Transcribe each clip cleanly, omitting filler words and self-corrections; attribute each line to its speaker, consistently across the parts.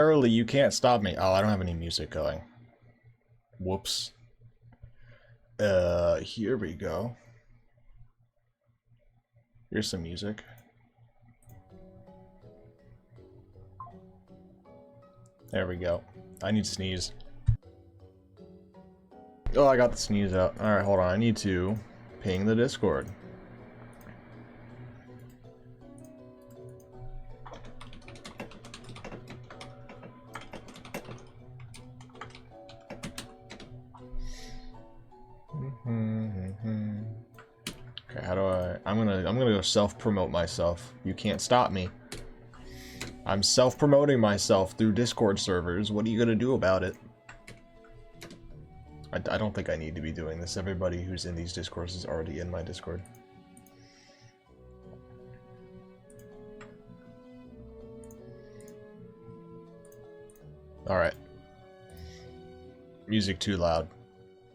Speaker 1: Early, you can't stop me. Oh, I don't have any music going. Whoops. Here we go. Here's some music. There we go. I need to sneeze. Oh, I got the sneeze out. Alright, hold on. I need to ping the Discord. Okay, how do I'm gonna go self-promote myself. You can't stop me. I'm self-promoting myself through Discord servers. What are you gonna do about it? I don't think I need to be doing this. Everybody who's in these Discords is already in my Discord. Alright. Music too loud.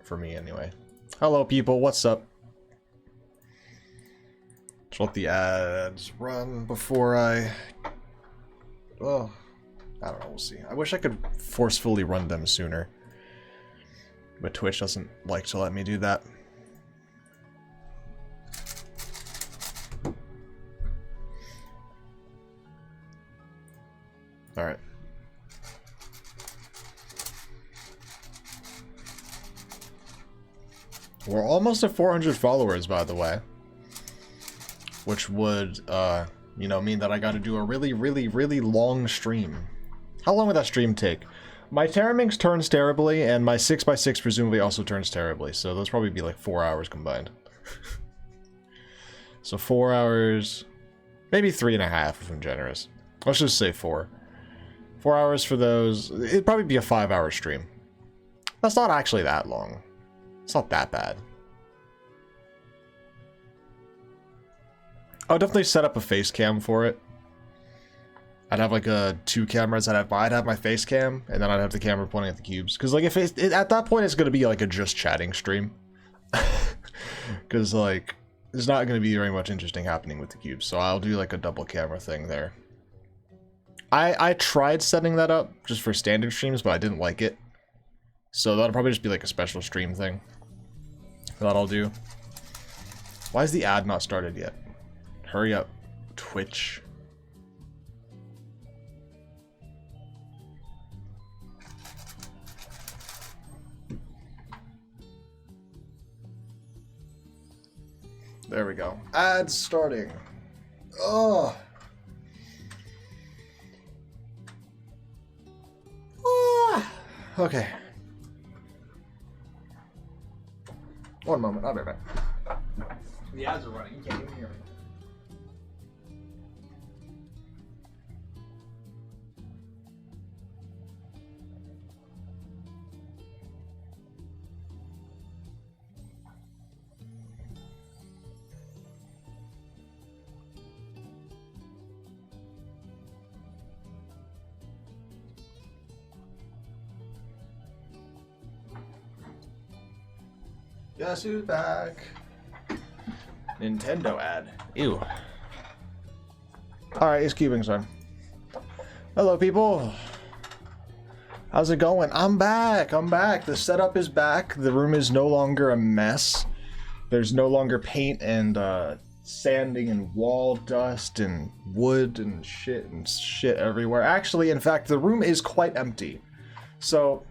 Speaker 1: For me, anyway. Hello, people. What's up? Just let the ads run before I... Well, I don't know. We'll see. I wish I could forcefully run them sooner. But Twitch doesn't like to let me do that. Alright. We're almost at 400 followers, by the way. Which would, you know, mean that I gotta do a really, really, really long stream. How long would that stream take? My Terraminx turns terribly, and my 6x6 presumably also turns terribly, so those probably be like 4 hours combined. So 4 hours, maybe 3.5 if I'm generous. Let's just say 4. 4 hours for those. It'd probably be a 5-hour stream. That's not actually that long. It's not that bad. I'll definitely set up a face cam for it. I'd have like 2 cameras. I'd have my face cam, and then I'd have the camera pointing at the cubes. Because like if at that point it's gonna be like a just chatting stream. Because like there's not gonna be very much interesting happening with the cubes. So I'll do like a double camera thing there. I tried setting that up just for standard streams, but I didn't like it. So that'll probably just be like a special stream thing that I'll do. Why is the ad not started yet? Hurry up, Twitch. There we go. Ads starting. Oh. Ah. Okay. One moment, I'll be right back. The ads are running, you can't even hear me. Guess who's back? Nintendo ad. Ew. Alright, it's cubing time. Hello, people. How's it going? I'm back. I'm back. The setup is back. The room is no longer a mess. There's no longer paint and sanding and wall dust and wood and shit everywhere. Actually, in fact, the room is quite empty. So,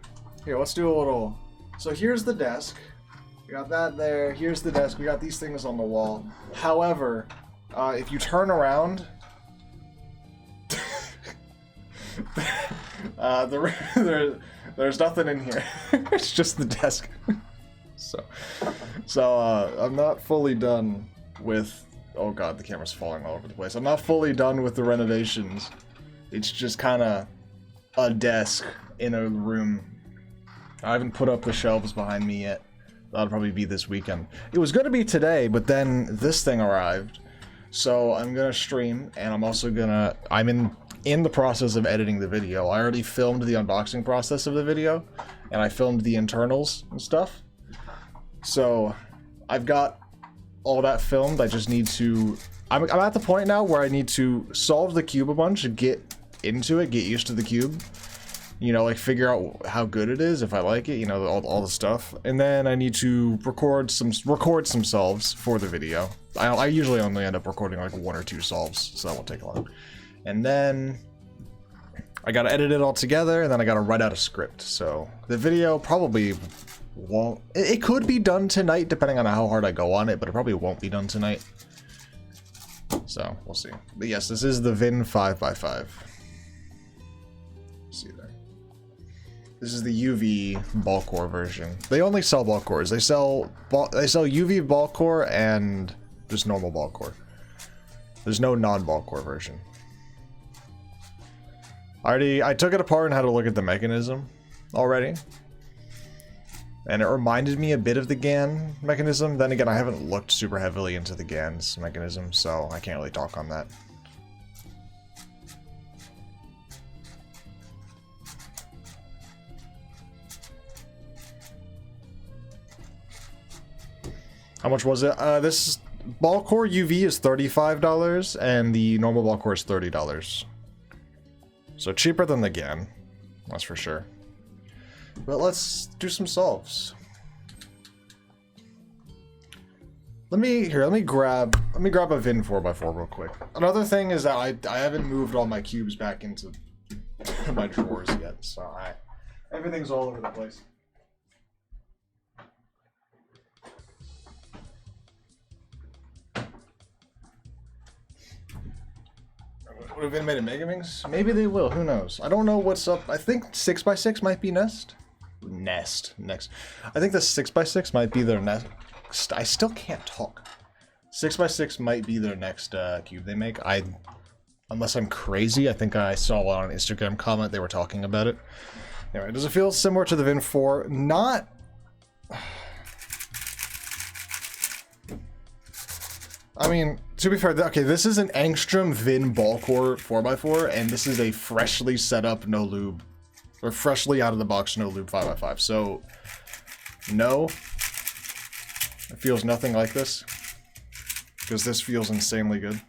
Speaker 1: here, let's do a little... So here's the desk. We got that there. Here's the desk. We got these things on the wall. However, if you turn around, there's nothing in here. It's just the desk. So I'm not fully done with. Oh god, the camera's falling all over the place. I'm not fully done with the renovations. It's just kind of a desk in a room. I haven't put up the shelves behind me yet. That'll probably be this weekend. It was going to be today, but then this thing arrived. So I'm going to stream, and I'm also going to... I'm in the process of editing the video. I already filmed the unboxing process of the video, and I filmed the internals and stuff. So I've got all that filmed. I just need to... I'm at the point now where I need to solve the cube a bunch, get into it, get used to the cube. You know, like figure out how good it is, if I like it, you know, all the stuff. And then I need to record some solves for the video. I usually only end up recording like 1 or 2 solves, so that won't take long. And then I gotta edit it all together, and then I gotta write out a script. So the video probably won't, it could be done tonight depending on how hard I go on it, but it probably won't be done tonight. So we'll see. But yes, this is the Vin5x5. See there. This is the UV ball core version. They only sell ball cores. They sell UV ball core and just normal ball core. There's no non-ball core version. I took it apart and had a look at the mechanism already. And it reminded me a bit of the GAN mechanism. Then again, I haven't looked super heavily into the GAN's mechanism, so I can't really talk on that. How much was it? This ball core UV is $35 and the normal ball core is $30. So cheaper than the GAN, that's for sure. But let's do some solves. Let me grab a Vin 4x4 real quick. Another thing is that I haven't moved all my cubes back into my drawers yet, so everything's all over the place. Would have been made in Megamix? Maybe they will, who knows? I don't know what's up. I think 6x6 might be next. I think the 6x6 might be their next. I still can't talk. 6x6 might be their next cube they make. Unless I'm crazy, I think I saw on an Instagram comment they were talking about it. Anyway, does it feel similar to the Vin 4? Not. I mean, to be fair, okay, this is an Angstrom Vin ball core 4x4, and this is a freshly set up no lube, or freshly out of the box no lube 5x5. So, no, it feels nothing like this, because this feels insanely good.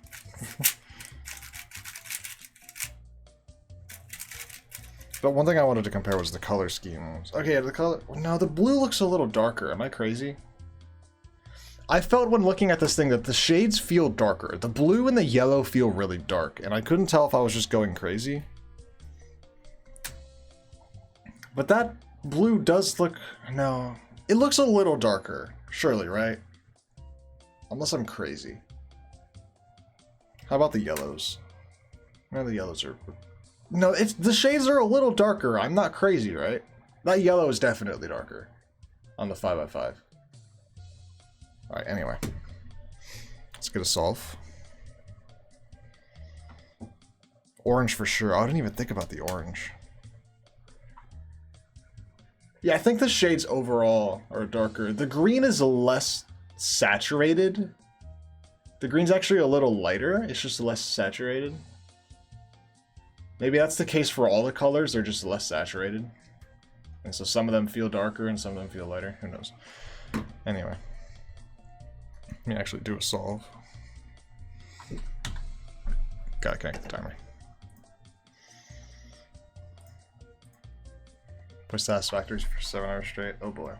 Speaker 1: But one thing I wanted to compare was the color schemes. Okay, the color, no, the blue looks a little darker. Am I crazy? I felt when looking at this thing that the shades feel darker. The blue and the yellow feel really dark, and I couldn't tell if I was just going crazy. But that blue does look... No. It looks a little darker. Surely, right? Unless I'm crazy. How about the yellows? No, the yellows are... No, the shades are a little darker. I'm not crazy, right? That yellow is definitely darker on the 5x5. Alright, anyway. Let's get a solve. Orange for sure. Oh, I didn't even think about the orange. Yeah, I think the shades overall are darker. The green is less saturated. The green's actually a little lighter. It's just less saturated. Maybe that's the case for all the colors. They're just less saturated. And so some of them feel darker and some of them feel lighter. Who knows? Anyway. Let me actually do a solve. Gotta connect the timer. Push satisfactory for 7 hours straight. Oh boy.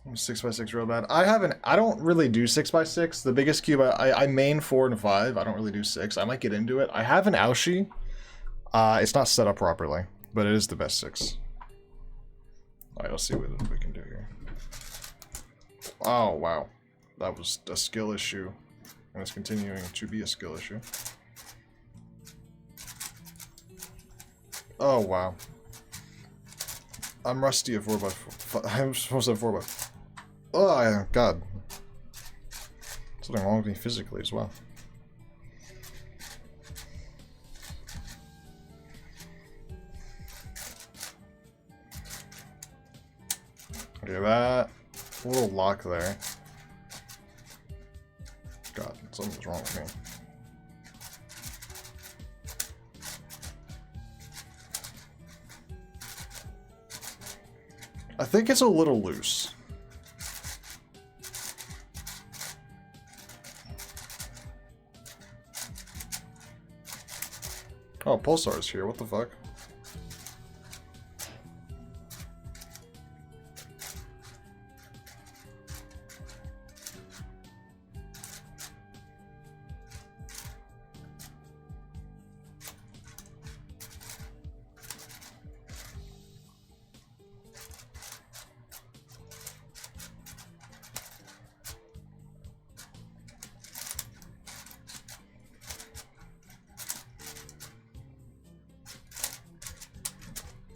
Speaker 1: 6x6 real bad. I don't really do 6x6. The biggest cube, I main 4 and 5. I don't really do 6. I might get into it. I have an Aoshi. It's not set up properly, but it is the best 6. Alright, let's see what we can do here. Oh, wow. That was a skill issue. And it's continuing to be a skill issue. Oh, wow. I'm rusty at 4x4. I'm supposed to have 4x4. Oh, God. Something wrong with me physically as well. Okay, that little lock there. God, something's wrong with me. I think it's a little loose. Oh, Pulsar's here. What the fuck?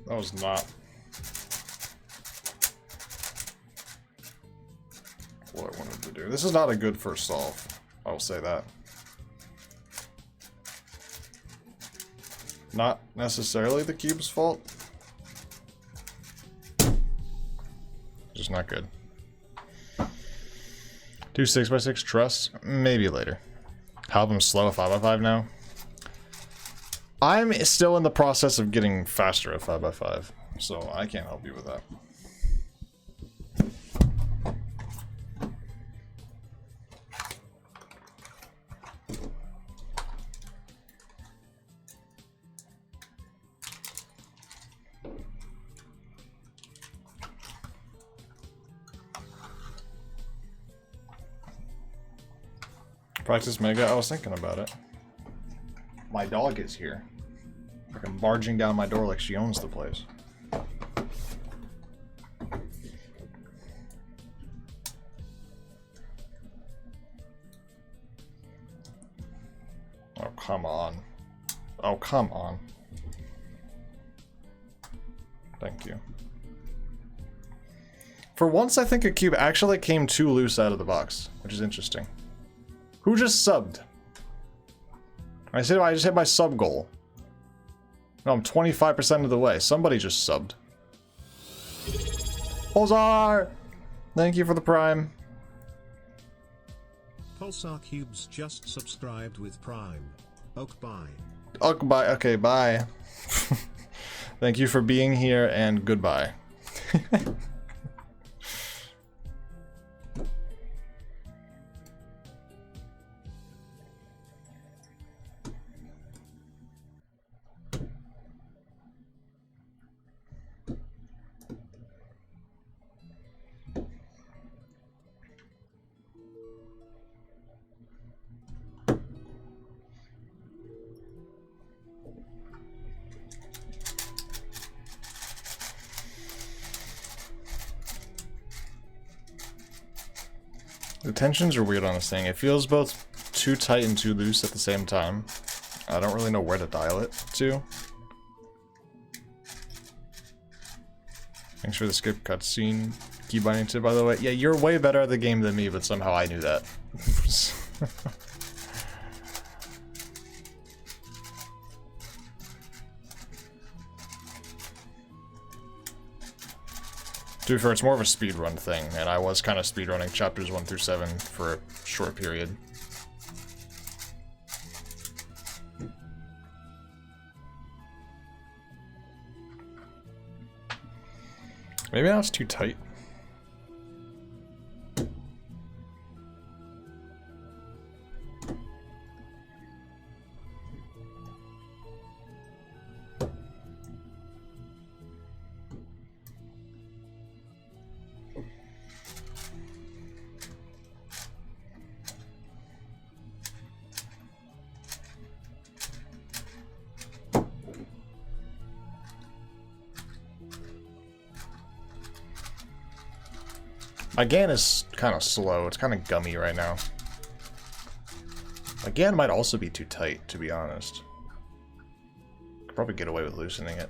Speaker 1: That was not what I wanted to do. This is not a good first solve. I will say that. Not necessarily the cube's fault. Just not good. Do 6x6 trust? Maybe later. Help him slow a 5x5 now? I'm still in the process of getting faster at 5x5, so I can't help you with that. Practice Mega? I was thinking about it. My dog is here. Like I'm barging down my door like she owns the place. Oh, come on. Oh, come on. Thank you. For once, I think a cube actually came too loose out of the box, which is interesting. Who just subbed? I said I just hit my sub goal. No, I'm 25% of the way. Somebody just subbed. Pulsar! Thank you for the prime.
Speaker 2: Pulsar Cubes just subscribed with prime. Ok, bye.
Speaker 1: Ok, bye. Okay, bye. Thank you for being here and goodbye. The tensions are weird on this thing. It feels both too tight and too loose at the same time. I don't really know where to dial it to. Thanks for the skip cutscene. Key binding tip, by the way. Yeah, you're way better at the game than me, but somehow I knew that. To be fair, it's more of a speedrun thing, and I was kind of speedrunning chapters 1 through 7 for a short period. Maybe now it's too tight. My GAN is kind of slow. It's kind of gummy right now. My GAN might also be too tight, to be honest. Could probably get away with loosening it.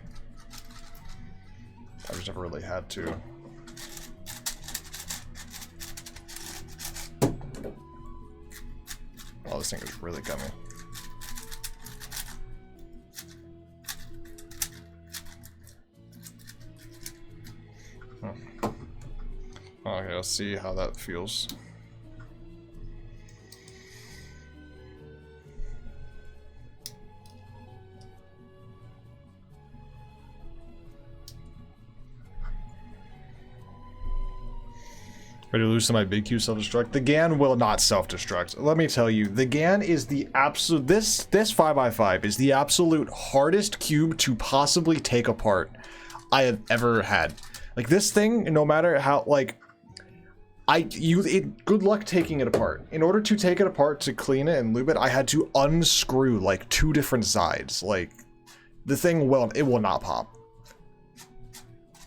Speaker 1: I've just never really had to. Oh, this thing is really gummy. Okay, let's see how that feels. Ready to loosen my big cube self-destruct? The GAN will not self-destruct. Let me tell you, the GAN is the absolute... This 5x5 is the absolute hardest cube to possibly take apart I have ever had. Like, this thing, no matter how, like... good luck taking it apart. In order to take it apart to clean it and lube it, I had to unscrew, like, 2 different sides. Like, the thing will not pop.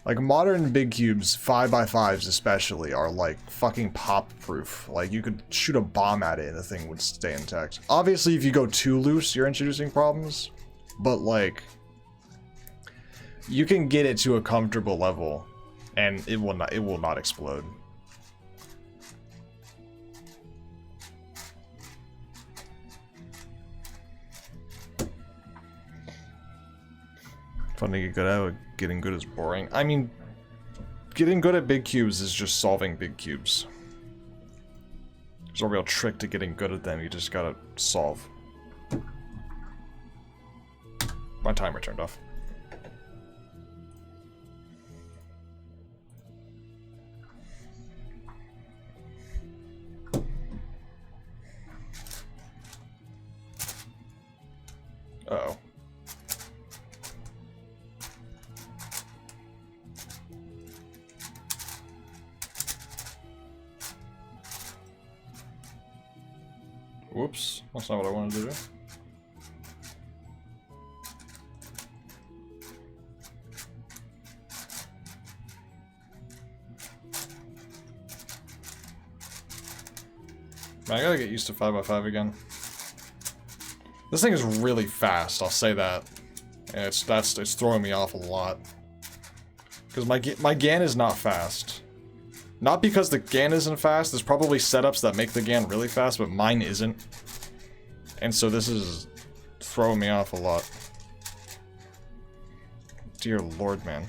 Speaker 1: Like, modern big cubes, 5x5s especially, are like fucking pop proof. Like, you could shoot a bomb at it and the thing would stay intact. Obviously, if you go too loose, you're introducing problems. But like, you can get it to a comfortable level and it will not explode. Fun to get good at, getting good is boring. I mean, getting good at big cubes is just solving big cubes. There's no real trick to getting good at them, you just gotta solve. My timer turned off. Uh-oh. Whoops, that's not what I wanted to do. Man, I gotta get used to 5x5 again. This thing is really fast, I'll say that. And it's throwing me off a lot. Because my GAN is not fast. Not because the GAN isn't fast, there's probably setups that make the GAN really fast, but mine isn't. And so this is throwing me off a lot. Dear Lord, man.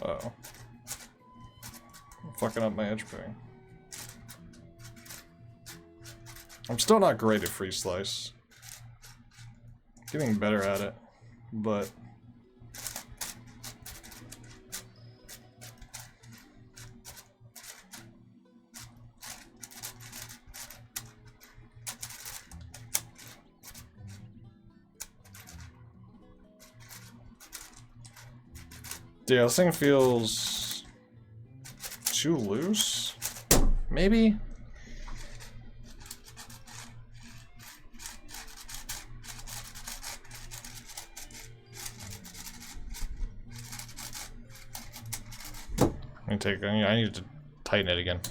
Speaker 1: Uh-oh. Fucking up my edge ping. I'm still not great at free slice. Getting better at it, but yeah, this thing feels too loose, maybe? I need to tighten it again.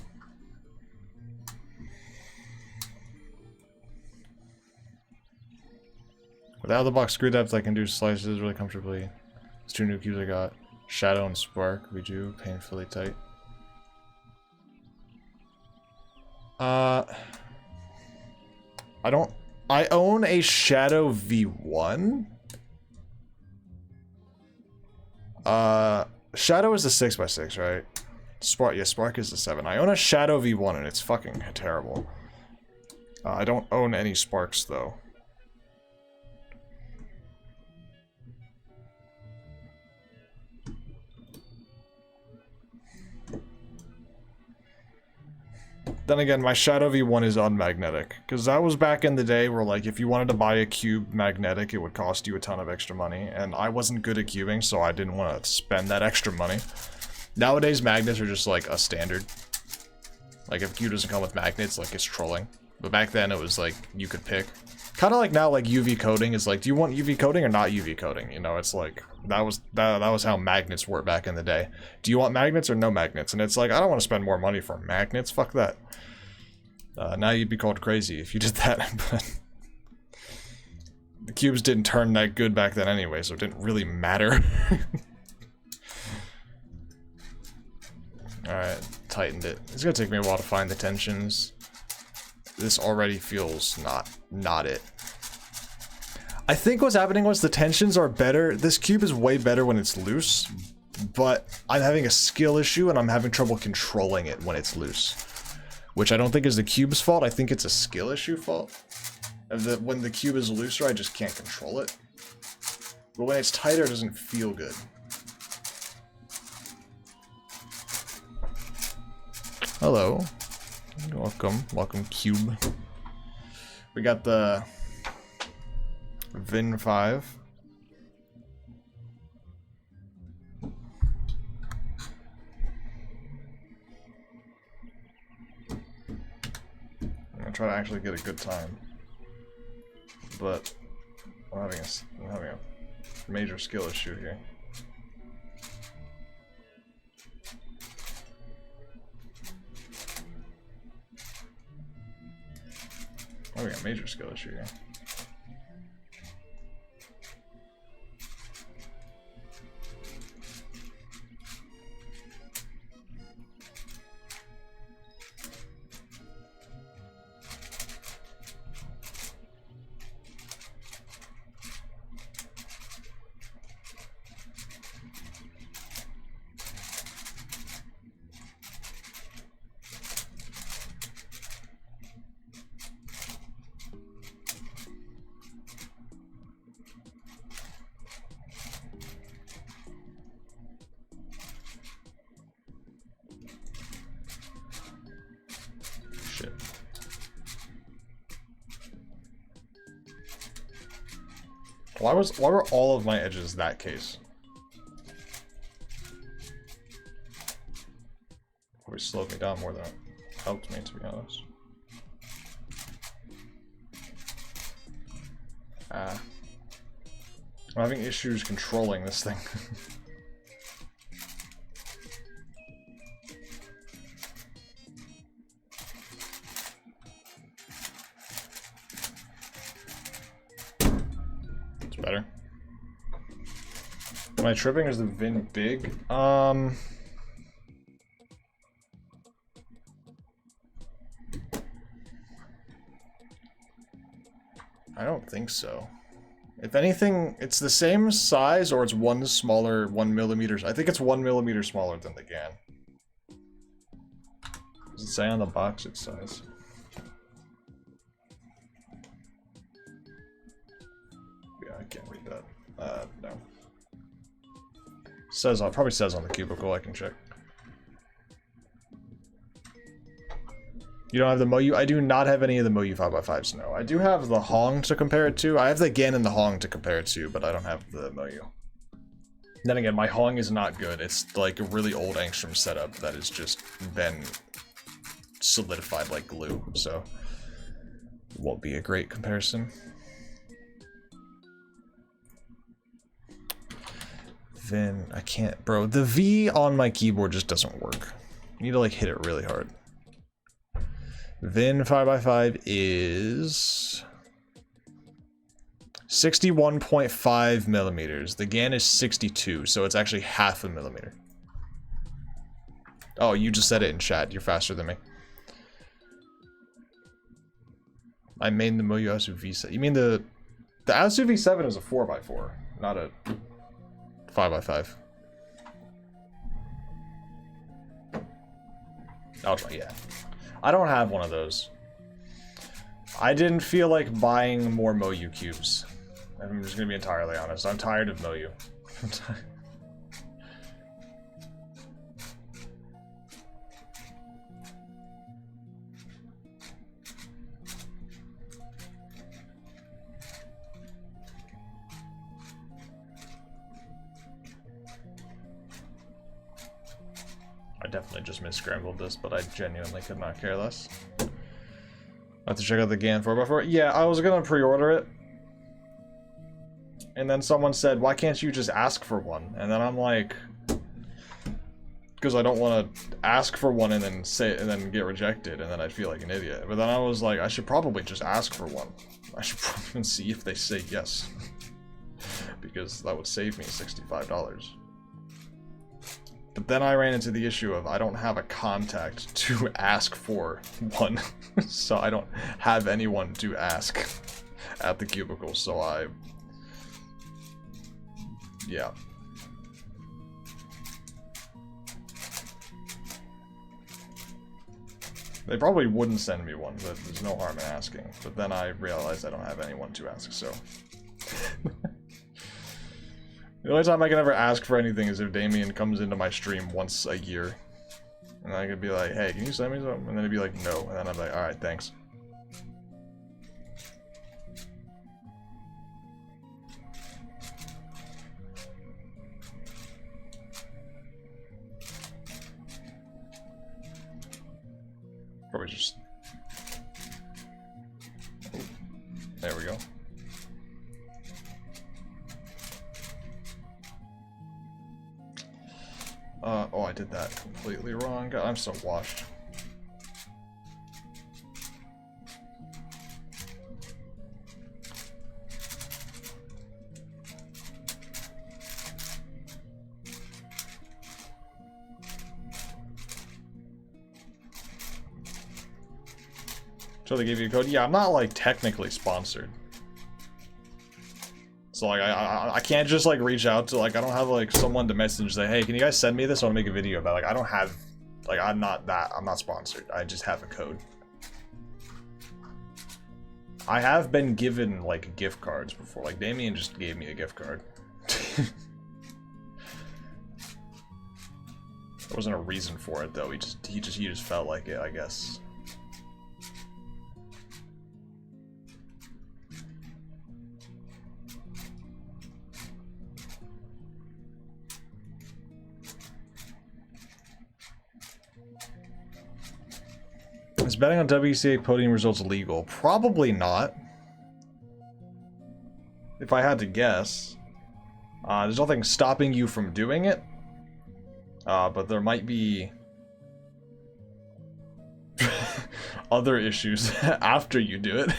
Speaker 1: With out of the box screw depth, I can do slices really comfortably. It's 2 new cubes I got. Shadow and Spark, we do painfully tight. I own a Shadow V1. Shadow is the 6x6, right? Spark, yeah, Spark is the 7. I own a Shadow V1 and it's fucking terrible. I don't own any Sparks though. Then again, my Shadow V1 is unmagnetic, because that was back in the day where, like, if you wanted to buy a cube magnetic, it would cost you a ton of extra money, and I wasn't good at cubing, so I didn't want to spend that extra money. Nowadays, magnets are just, like, a standard. Like, if a cube doesn't come with magnets, like, it's trolling. But back then, it was, like, you could pick. Kind of like now, like, UV coating is, like, do you want UV coating or not UV coating? You know, it's like, that was how magnets were back in the day. Do you want magnets or no magnets? And it's like, I don't want to spend more money for magnets, fuck that. Now you'd be called crazy if you did that, but the cubes didn't turn that good back then anyway, so it didn't really matter. Alright, tightened it. It's gonna take me a while to find the tensions. This already feels not it. I think what's happening was the tensions are better. This cube is way better when it's loose, but I'm having a skill issue and I'm having trouble controlling it when it's loose. Which I don't think is the cube's fault, I think it's a skill issue fault. When the cube is looser, I just can't control it. But when it's tighter, it doesn't feel good. Hello. Welcome. Welcome, cube. We got the Vin5. I'm gonna try to actually get a good time. But I'm having a major skill issue here. I'm having a major skill issue here. Shit. Why were all of my edges that case? Probably slowed me down more than it helped me, to be honest. I'm having issues controlling this thing. Better. Am I tripping? Is the Vin big? I don't think so. If anything, it's the same size or it's one smaller, 1 millimeter. I think it's 1 millimeter smaller than the GAN. Does it say on the box its size? I can't read that. No. Says on, probably says on the cubicle, I can check. You don't have the Moyu? I do not have any of the Moyu 5x5s, no. I do have the Hong to compare it to. I have the GAN and the Hong to compare it to, but I don't have the Moyu. Then again, my Hong is not good. It's like a really old Angstrom setup that has just been solidified like glue, so it won't be a great comparison. Then I can't, bro. The V on my keyboard just doesn't work. You need to like hit it really hard. Vin5x5 is 61.5 millimeters. The GAN is 62, so it's actually half a millimeter. Oh, you just said it in chat. You're faster than me. I made the Moyu Asu V7. You mean the Asu V7 is a 4x4, not a 5x5. Oh, yeah. I don't have one of those. I didn't feel like buying more Moyu cubes. I'm just gonna be entirely honest. I'm tired of Moyu. I definitely just misscrambled this, but I genuinely could not care less. I have to check out the GAN 4x4. Yeah, I was gonna pre-order it. And then someone said, why can't you just ask for one? And then I'm like, because I don't want to ask for one and then then get rejected, and then I'd feel like an idiot. But then I was like, I should probably just ask for one. I should probably see if they say yes. Because that would save me $65. But then I ran into the issue of I don't have a contact to ask for one. So I don't have anyone to ask at the cubicle, so yeah. They probably wouldn't send me one, but there's no harm in asking. But then I realized I don't have anyone to ask, so... The only time I can ever ask for anything is if Damien comes into my stream once a year. And I could be like, hey, can you send me something? And then he'd be like, no. And then I'm like, alright, thanks. Probably just... Oh, there we go. Oh, I did that completely wrong. God, I'm so washed. So they gave you a code? Yeah, I'm not, like, technically sponsored. So, like, I can't just, like, reach out to, like, I don't have, like, someone to message and say, hey, can you guys send me this? I want to make a video about it. Like, I don't have, like, I'm not sponsored. I just have a code. I have been given, like, gift cards before. Like, Damien just gave me a gift card. There wasn't a reason for it, though. He just felt like it, I guess. Is betting on WCA podium results legal? Probably not. If I had to guess. There's nothing stopping you from doing it. But there might be... other issues after you do it.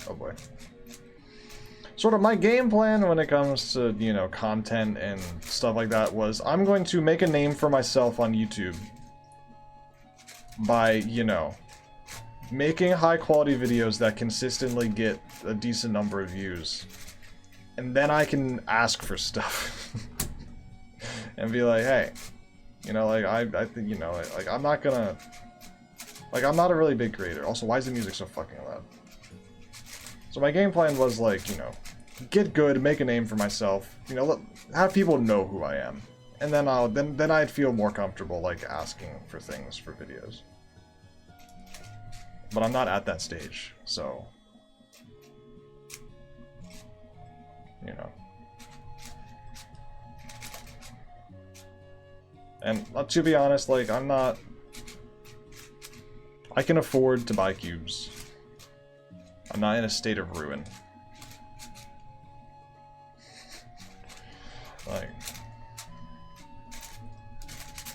Speaker 1: Oh boy. Sort of my game plan when it comes to, you know, content and stuff like that was I'm going to make a name for myself on YouTube by, you know, making high quality videos that consistently get a decent number of views. And then I can ask for stuff. And be like, hey, you know, like, I think, you know, like, I'm not gonna... Like, I'm not a really big creator. Also, why is the music so fucking loud? So my game plan was, like, you know, get good, make a name for myself, you know, have people know who I am. And then then I'd feel more comfortable, like, asking for things for videos. But I'm not at that stage, so... You know. And to be honest, like, I'm not... I can afford to buy cubes. I'm not in a state of ruin. Like...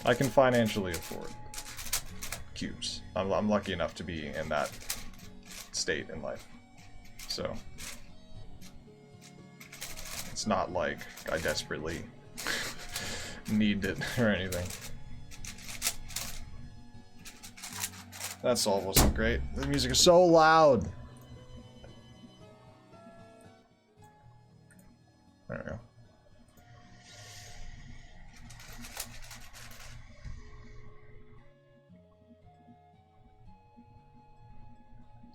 Speaker 1: I can financially afford cubes. I'm lucky enough to be in that state in life. So... It's not like I desperately need it or anything. That solve wasn't great. The music is so loud. There we go.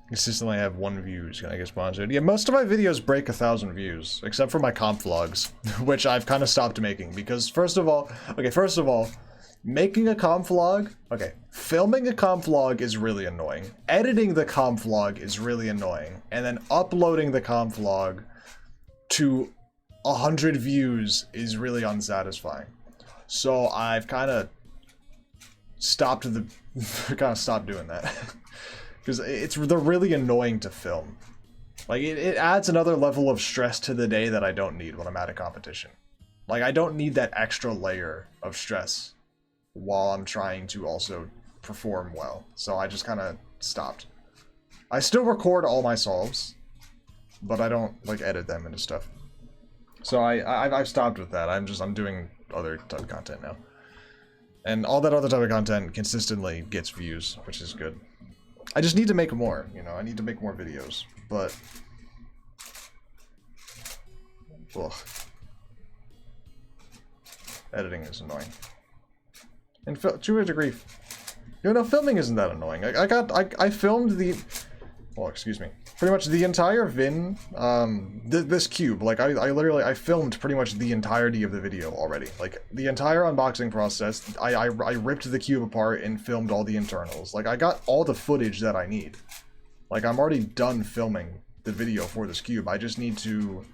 Speaker 1: Consistently have 1 views. Can I get sponsored? Yeah, most of my videos break 1,000 views, except for my comp vlogs, which I've kind of stopped making because first of all, making a comp vlog, filming a comp vlog is really annoying. Editing the comp vlog is really annoying, and then uploading the comp vlog to 100 views is really unsatisfying. So I've kind of stopped doing that. Because they're really annoying to film. Like, it adds another level of stress to the day that I don't need when I'm at a competition. Like, I don't need that extra layer of stress while I'm trying to also perform well. So I just kind of stopped. I still record all my solves, but I don't, like, edit them into stuff. So I've stopped with that. I'm doing other type of content now. And all that other type of content consistently gets views, which is good. I just need to make more, you know, I need to make more videos, but... Ugh. Editing is annoying. And to a degree, you know, filming isn't that annoying. I filmed the, well, excuse me, pretty much the entire Vin, this cube. Like, I filmed pretty much the entirety of the video already. Like, the entire unboxing process, I ripped the cube apart and filmed all the internals. Like, I got all the footage that I need. Like, I'm already done filming the video for this cube. I just need to,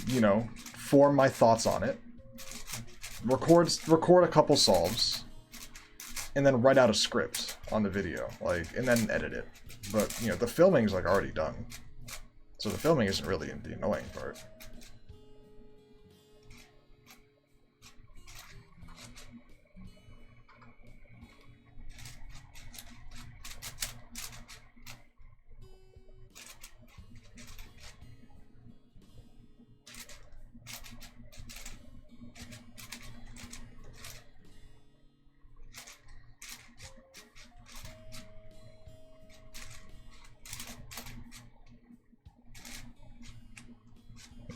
Speaker 1: you know, form my thoughts on it. Record a couple solves, and then write out a script on the video, like, and then edit it. But, you know, the filming's like already done, so the filming isn't really the annoying part.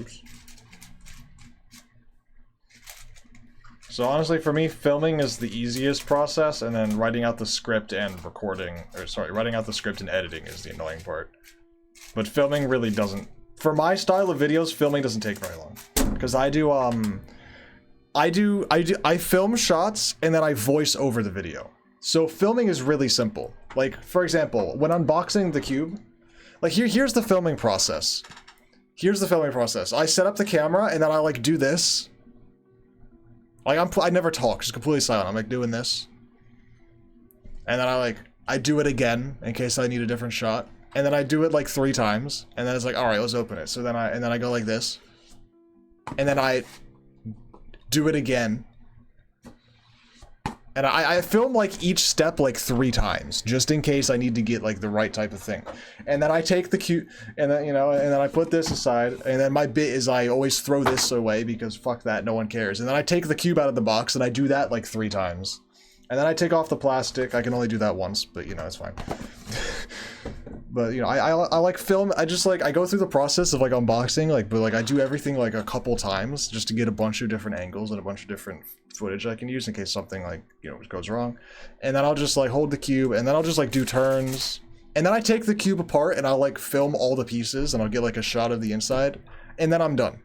Speaker 1: Oops. So honestly, for me, filming is the easiest process, and then writing out the script and writing out the script and editing is the annoying part. But filming really doesn't, for my style of videos, filming doesn't take very long. Because I film shots and then I voice over the video. So filming is really simple. Like, for example, when unboxing the cube, like here's the filming process. Here's the filming process. I set up the camera and then I like do this. Like I never talk, just completely silent. I'm like doing this. And then I do it again in case I need a different shot. And then I do it like 3 times. And then it's like, all right, let's open it. So then I go like this. And then I do it again. And I film like each step like 3 times, just in case I need to get like the right type of thing. And then I take the cue, and then, you know, and then I put this aside, and then my bit is I always throw this away because fuck that, no one cares. And then I take the cube out of the box, and I do that like 3 times. And then I take off the plastic. I can only do that once, but you know, it's fine. But, you know, I like film. I just like, I go through the process of like unboxing, like, but like I do everything like a couple times just to get a bunch of different angles and a bunch of different footage I can use in case something like, you know, goes wrong. And then I'll just like hold the cube, and then I'll just like do turns. And then I take the cube apart and I'll like film all the pieces, and I'll get like a shot of the inside, and then I'm done.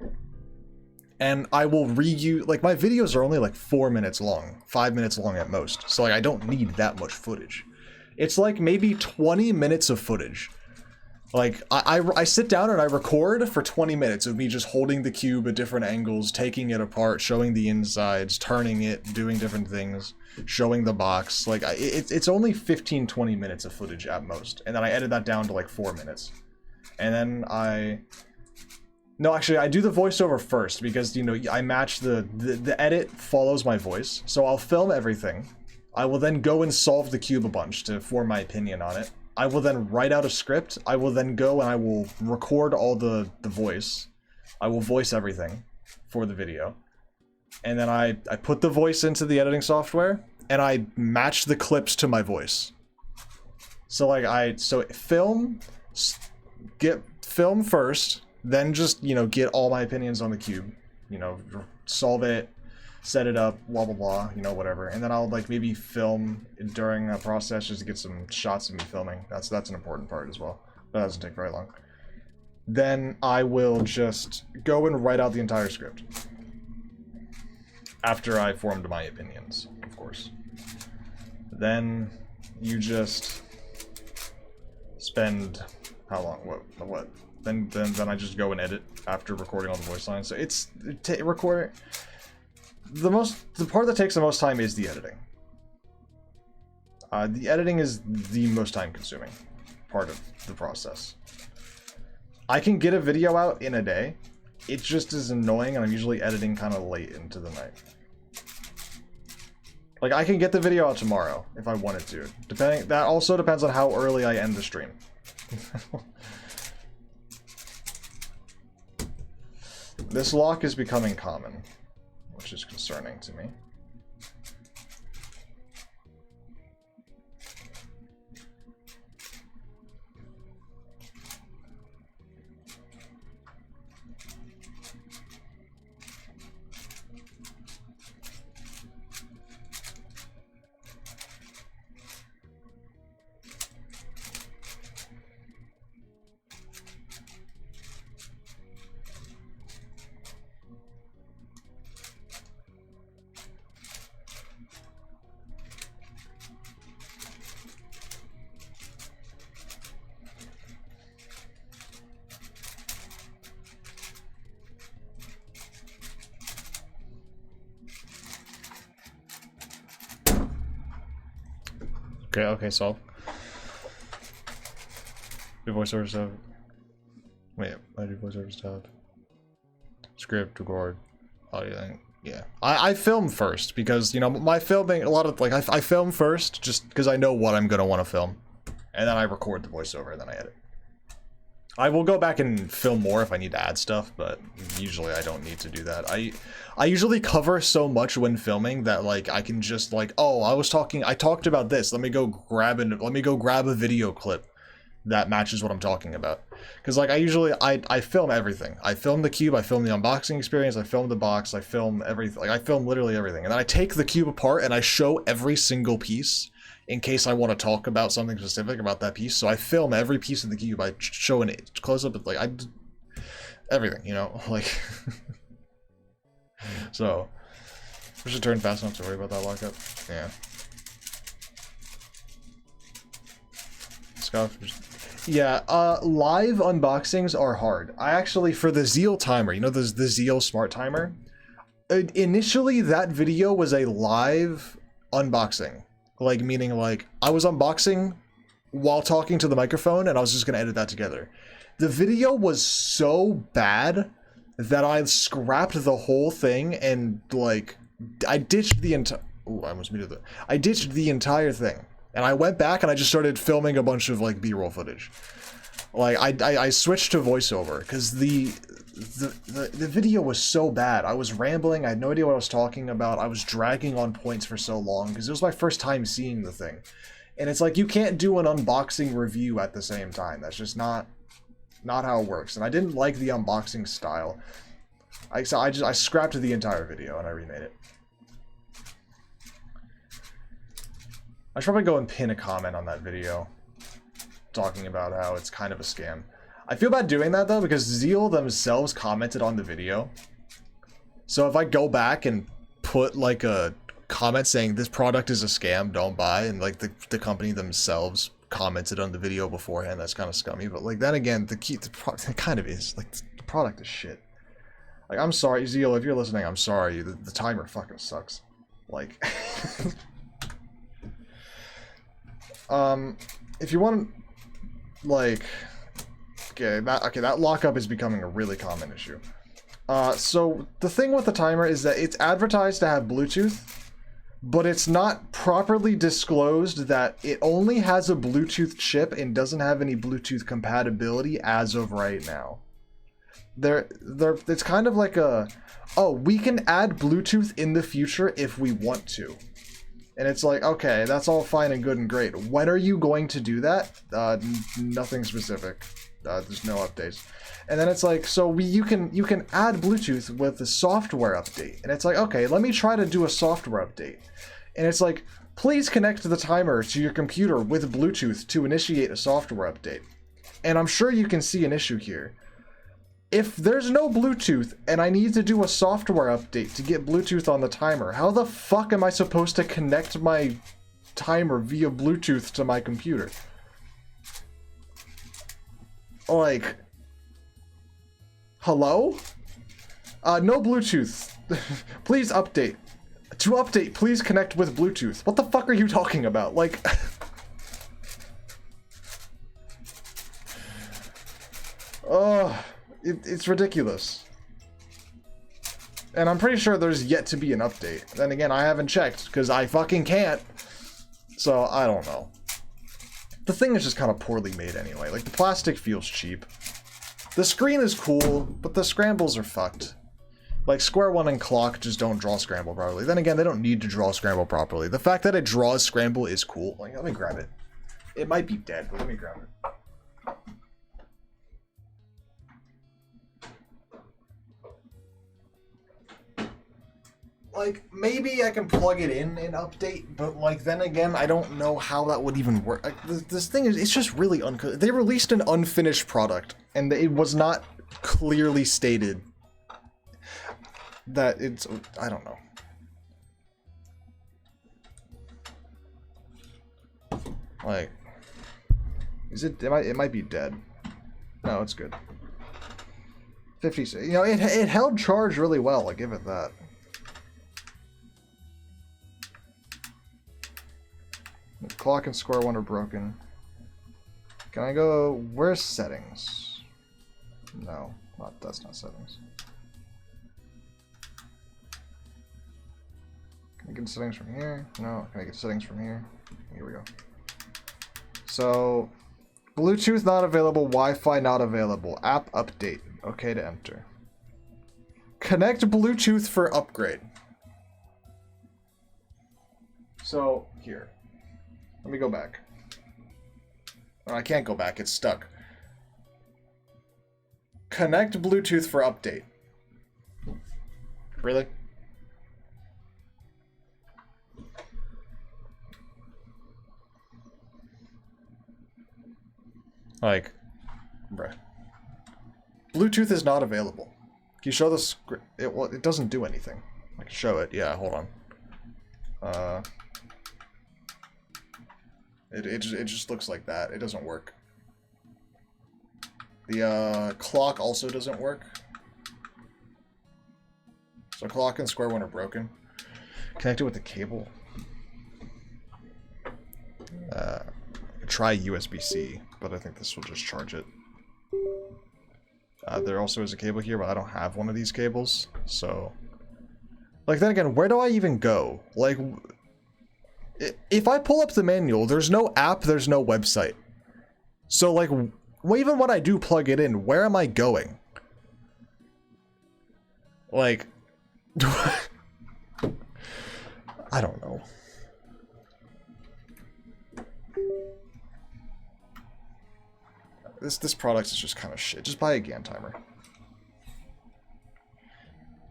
Speaker 1: And I will reuse, like my videos are only like 4 minutes long, 5 minutes long at most. So like I don't need that much footage. It's like maybe 20 minutes of footage. Like, I sit down and I record for 20 minutes of me just holding the cube at different angles, taking it apart, showing the insides, turning it, doing different things, showing the box. Like, it's only 15-20 minutes of footage at most. And then I edit that down to like 4 minutes. And then no, actually, I do the voiceover first because, you know, I match the edit follows my voice. So I'll film everything. I will then go and solve the cube a bunch to form my opinion on it. I will then write out a script. I will then go and I will record all the voice. I will voice everything for the video. And then I put the voice into the editing software and I match the clips to my voice. So like film first, then just, you know, get all my opinions on the cube, you know, solve it, set it up, blah blah blah, you know, whatever. And then I'll like maybe film during a process just to get some shots of me filming. That's an important part as well. That doesn't take very long. Then I will just go and write out the entire script. After I formed my opinions, of course. Then you just spend how long? What? Then I just go and edit after recording all the voice lines. So it's recording. The part that takes the most time is the editing. The editing is the most time-consuming part of the process. I can get a video out in a day. It just is annoying, and I'm usually editing kind of late into the night. Like, I can get the video out tomorrow if I wanted to. That also depends on how early I end the stream. This lock is becoming common. which is concerning to me. Okay, solve. Do voiceovers have... Wait, I do voiceovers have... Script, record, audio thing. Yeah. I film first because, you know, my filming, a lot of, like, I film first just because I know what I'm going to want to film. And then I record the voiceover and then I edit. I will go back and film more if I need to add stuff, but usually I don't need to do that. I usually cover so much when filming that, like, I can just, like, oh, I talked about this. Let me go grab a video clip that matches what I'm talking about. Because, like, I film everything. I film the cube, I film the unboxing experience, I film the box, I film everything. Like, I film literally everything. And then I take the cube apart and I show every single piece in case I want to talk about something specific about that piece. So I film every piece of the cube. I show an close-up, like, everything, you know? Like, so, we should turn fast enough to worry about that lockup. Yeah. Scuff. Yeah, live unboxings are hard. I actually, for the Zeal timer, you know, the Zeal smart timer, initially that video was a live unboxing. Like, meaning, like, I was unboxing while talking to the microphone, and I was just gonna edit that together. The video was so bad that I scrapped the whole thing, and, like, I ditched the entire... Ooh, I almost muted that. I ditched the entire thing. And I went back, and I just started filming a bunch of, like, B-roll footage. Like, I switched to voiceover, because the video was so bad. I was rambling, I had no idea what I was talking about, I was dragging on points for so long, because it was my first time seeing the thing. And it's like, you can't do an unboxing review at the same time. That's just not how it works. And I didn't like the unboxing style. So I scrapped the entire video, and I remade it. I should probably go and pin a comment on that video, talking about how it's kind of a scam. I feel bad doing that though, because Zeal themselves commented on the video. So if I go back and put like a comment saying this product is a scam, don't buy, and like the company themselves commented on the video beforehand, that's kind of scummy. But like then again, the product, it kind of is. Like, the product is shit. Like, I'm sorry, Zeal, if you're listening, I'm sorry. The timer fucking sucks. Like, if you want, like, okay, that lockup is becoming a really common issue. So the thing with the timer is that it's advertised to have Bluetooth, but it's not properly disclosed that it only has a Bluetooth chip and doesn't have any Bluetooth compatibility as of right now. It's kind of like a, oh, we can add Bluetooth in the future if we want to. And it's like, okay, that's all fine and good and great. When are you going to do that? Nothing specific. There's no updates. And then it's like, so you can add Bluetooth with the software update. And it's like, okay, let me try to do a software update. And it's like, please connect the timer to your computer with Bluetooth to initiate a software update. And I'm sure you can see an issue here. If there's no Bluetooth and I need to do a software update to get Bluetooth on the timer, how the fuck am I supposed to connect my timer via Bluetooth to my computer? Like, hello? No Bluetooth. Please update. To update, please connect with Bluetooth. What the fuck are you talking about? Like... It's ridiculous. And I'm pretty sure there's yet to be an update. Then again, I haven't checked, because I fucking can't. So, I don't know. The thing is just kind of poorly made anyway. Like, the plastic feels cheap. The screen is cool, but the scrambles are fucked. Like, Square One and Clock just don't draw scramble properly. Then again, they don't need to draw scramble properly. The fact that it draws scramble is cool. Like, let me grab it. It might be dead, but let me grab it. Like, maybe I can plug it in and update, but, like, then again, I don't know how that would even work. Like, this thing is, it's just really they released an unfinished product, and it was not clearly stated that it's, I don't know. Like, is it might be dead. No, it's good. 56. You know, it held charge really well, I give it that. The clock and Square One are broken. Can I go, where's settings? No, that's not settings. Can I get settings from here? No, can I get settings from here? Here we go. So, Bluetooth not available, Wi-Fi not available, app update. Okay to enter. Connect Bluetooth for upgrade. So, here. Let me go back. Oh, I can't go back, it's stuck. Connect Bluetooth for update. Really? Like, bruh. Bluetooth is not available. Can you show the script? Well, it doesn't do anything. I can show it. Yeah, hold on. It just looks like that. It doesn't work. The clock also doesn't work. So clock and Square One are broken. Connect it with the cable. Try USB-C, but I think this will just charge it. There also is a cable here, but I don't have one of these cables, so... Like, then again, where do I even go? Like, if I pull up the manual, there's no app, there's no website. So, like, even when I do plug it in, where am I going? Like... I don't know. This product is just kind of shit. Just buy a GAN timer.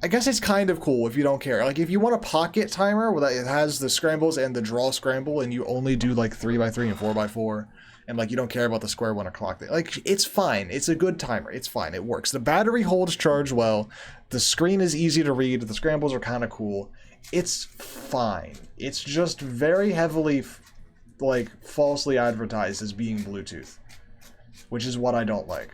Speaker 1: I guess it's kind of cool if you don't care. Like, if you want a pocket timer where it has the scrambles and the draw scramble, and you only do like 3x3 and 4x4, and like you don't care about the Square One o'clock thing, like, it's fine. It's a good timer. It's fine. It works. The battery holds charge well. The screen is easy to read. The scrambles are kind of cool. It's fine. It's just very heavily, like, falsely advertised as being Bluetooth, which is what I don't like.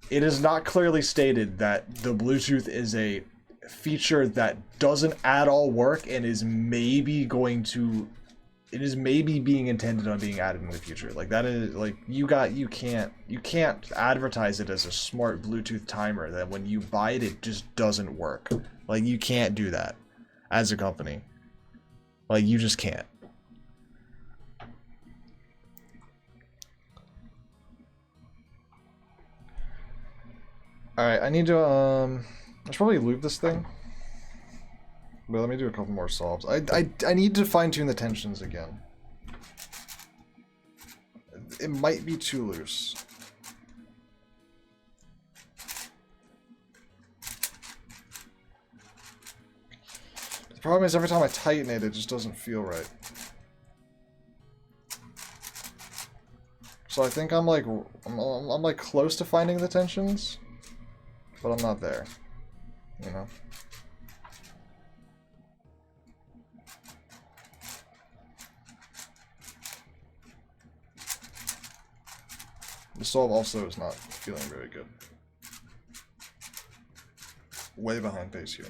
Speaker 1: It is not clearly stated that the Bluetooth is a feature that doesn't at all work and is maybe going to... It is maybe being intended on being added in the future. Like, that is, like, you can't advertise it as a smart Bluetooth timer that when you buy it, it just doesn't work. Like, you can't do that as a company. Like, you just can't. Alright, I need to, I should probably loop this thing. But let me do a couple more solves. I need to fine-tune the tensions again. It might be too loose. The problem is every time I tighten it, it just doesn't feel right. So I think I'm like close to finding the tensions, but I'm not there, you know? The solve also is not feeling very good. Way behind pace here.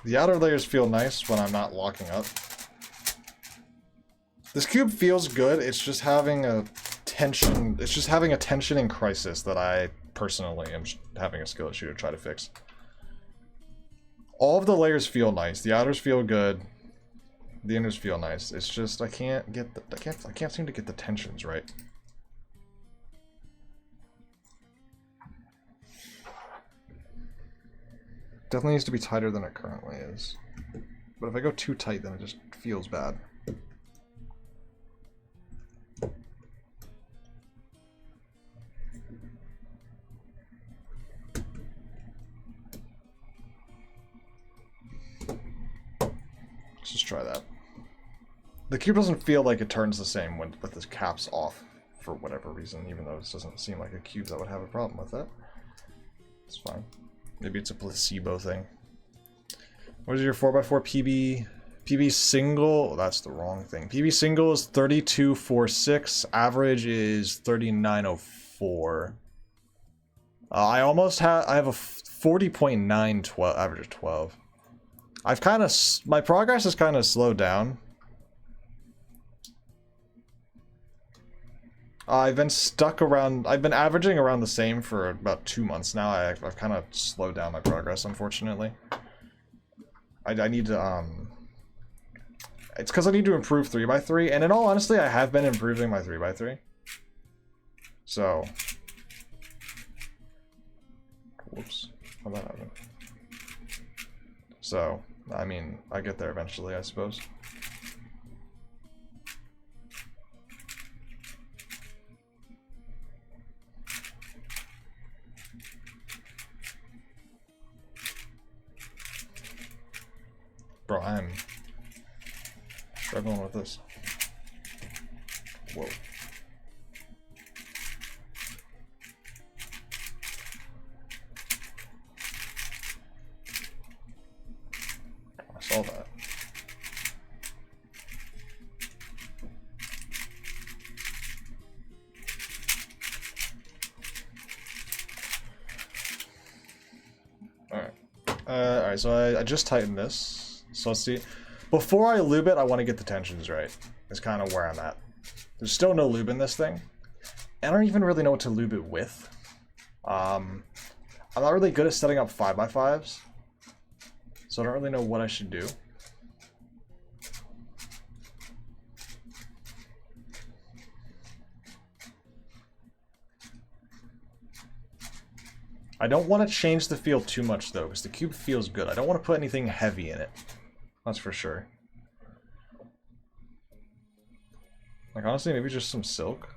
Speaker 1: The outer layers feel nice when I'm not locking up. This cube feels good, it's just having a tension, it's just having a tensioning crisis that I personally am having a skill issue to try to fix. All of the layers feel nice, the outers feel good, the inners feel nice. It's just I can't get the, I can't seem to get the tensions right. Definitely needs to be tighter than it currently is. But if I go too tight, then it just feels bad. Let's just try that. The cube doesn't feel like it turns the same when with the caps off for whatever reason, even though this doesn't seem like a cube that would have a problem with that. It's fine. Maybe it's a placebo thing. What is your 4x4 PB? PB single? Oh, that's the wrong thing. PB single is 32.46. Average is 39.04. I have a 40.9 average of 12. I've kind of, my progress has kind of slowed down. I've been stuck around, I've been averaging around the same for about 2 months now. I've kind of slowed down my progress, unfortunately. I need to, it's because I need to improve 3x3, and in all honesty, I have been improving my 3x3. So. Whoops. How'd that happen? So, I mean, I get there eventually, I suppose. Bro, I'm struggling with this. Whoa. I saw that. Alright. Alright, so I just tightened this. So let's see. Before I lube it, I want to get the tensions right. Is kind of where I'm at. There's still no lube in this thing. I don't even really know what to lube it with. I'm not really good at setting up 5x5s. So I don't really know what I should do. I don't want to change the feel too much though, because the cube feels good. I don't want to put anything heavy in it. That's for sure. Like honestly, maybe just some silk.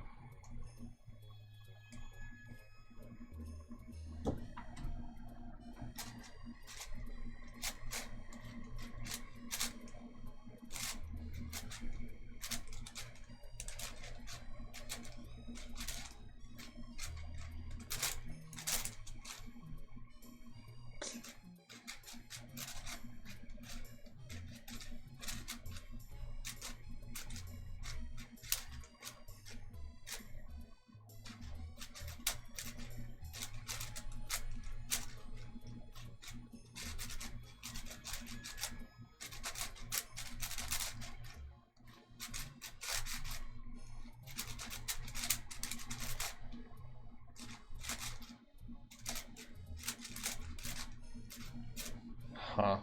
Speaker 1: Huh.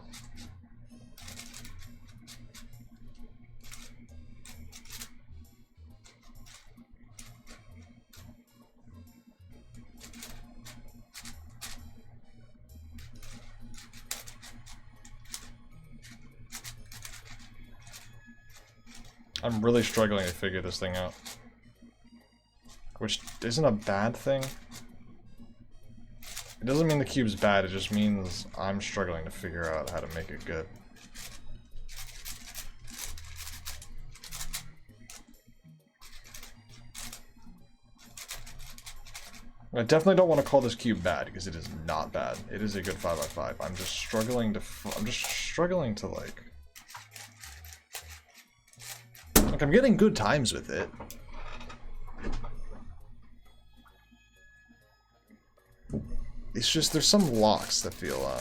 Speaker 1: I'm really struggling to figure this thing out. Which isn't a bad thing. It doesn't mean the cube's bad, it just means I'm struggling to figure out how to make it good. I definitely don't want to call this cube bad, because it is not bad. It is a good 5x5. I'm just struggling to like... Like, I'm getting good times with it. it's just there's some locks that feel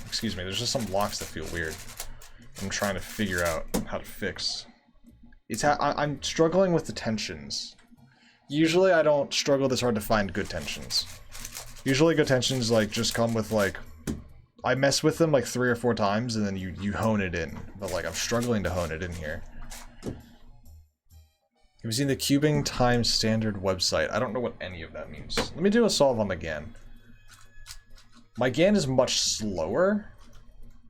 Speaker 1: excuse me, there's just some locks that feel weird. I'm trying to figure out how to fix. I'm struggling with the tensions. Usually I don't struggle this hard to find good tensions. Usually good tensions like just come with like I mess with them like 3 or 4 times and then you hone it in. But like I'm struggling to hone it in here. Have you seen the cubing time standard website? I don't know what any of that means. Let me do a solve on my GAN. My GAN is much slower.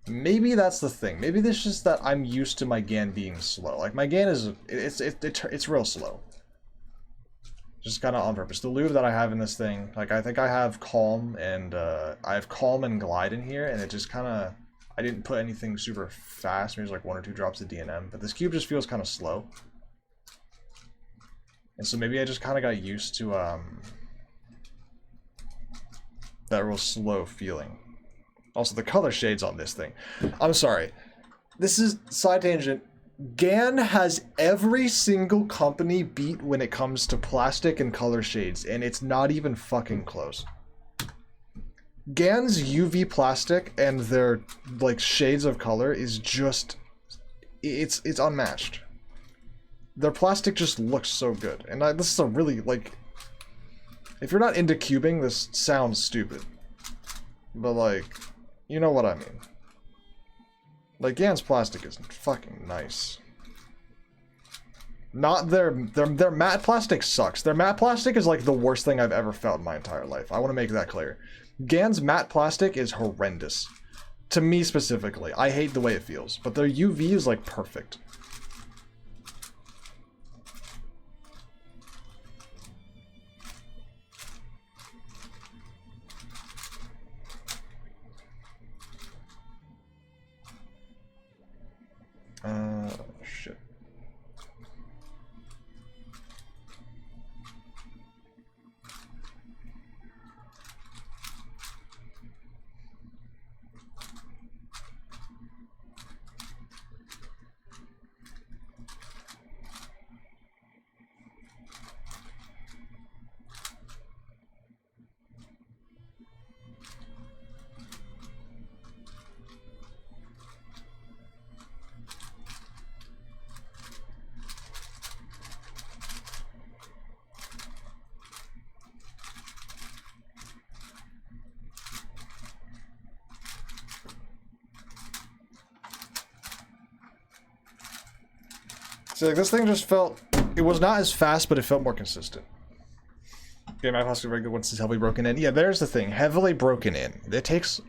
Speaker 1: Maybe that's the thing. Maybe it's just that I'm used to my GAN being slow. Like my GAN is it's real slow. Just kind of on purpose. The lube that I have in this thing, like I think I have calm and glide in here, and it just kind of I didn't put anything super fast. Maybe it's like 1 or 2 drops of DNM, but this cube just feels kind of slow. And so maybe I just kind of got used to that real slow feeling. Also, the color shades on this thing. I'm sorry. This is side tangent. GAN has every single company beat when it comes to plastic and color shades, and it's not even fucking close. GAN's UV plastic and their like shades of color is just it's unmatched. Their plastic just looks so good, and this is a really like if you're not into cubing, this sounds stupid, but like you know what I mean. Like, GAN's plastic is fucking nice. Not their matte plastic sucks. Their matte plastic is like the worst thing I've ever felt in my entire life. I want to make that clear. GAN's matte plastic is horrendous. To me specifically. I hate the way it feels. But their UV is like perfect. Shit. So like, this thing just felt, it was not as fast, but it felt more consistent. Okay, my plastic very good once it's heavily broken in. Yeah, there's the thing, heavily broken in. It takes,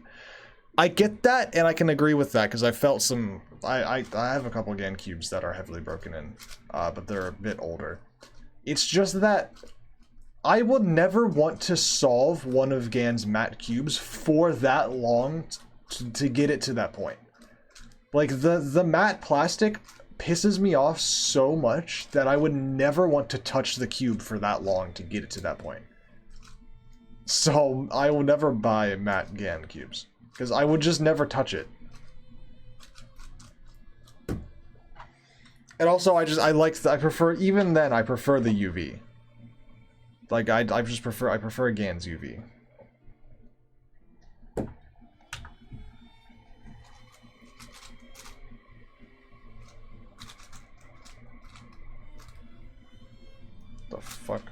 Speaker 1: I get that, and I can agree with that, because I felt some, I have a couple GAN cubes that are heavily broken in, but they're a bit older. It's just that I would never want to solve one of GAN's matte cubes for that long to get it to that point. Like, the matte plastic pisses me off so much that I would never want to touch the cube for that long to get it to that point. So I will never buy matte GAN cubes because I would just never touch it. And also I prefer, even then I prefer the UV. Like I prefer GAN's UV. The fuck?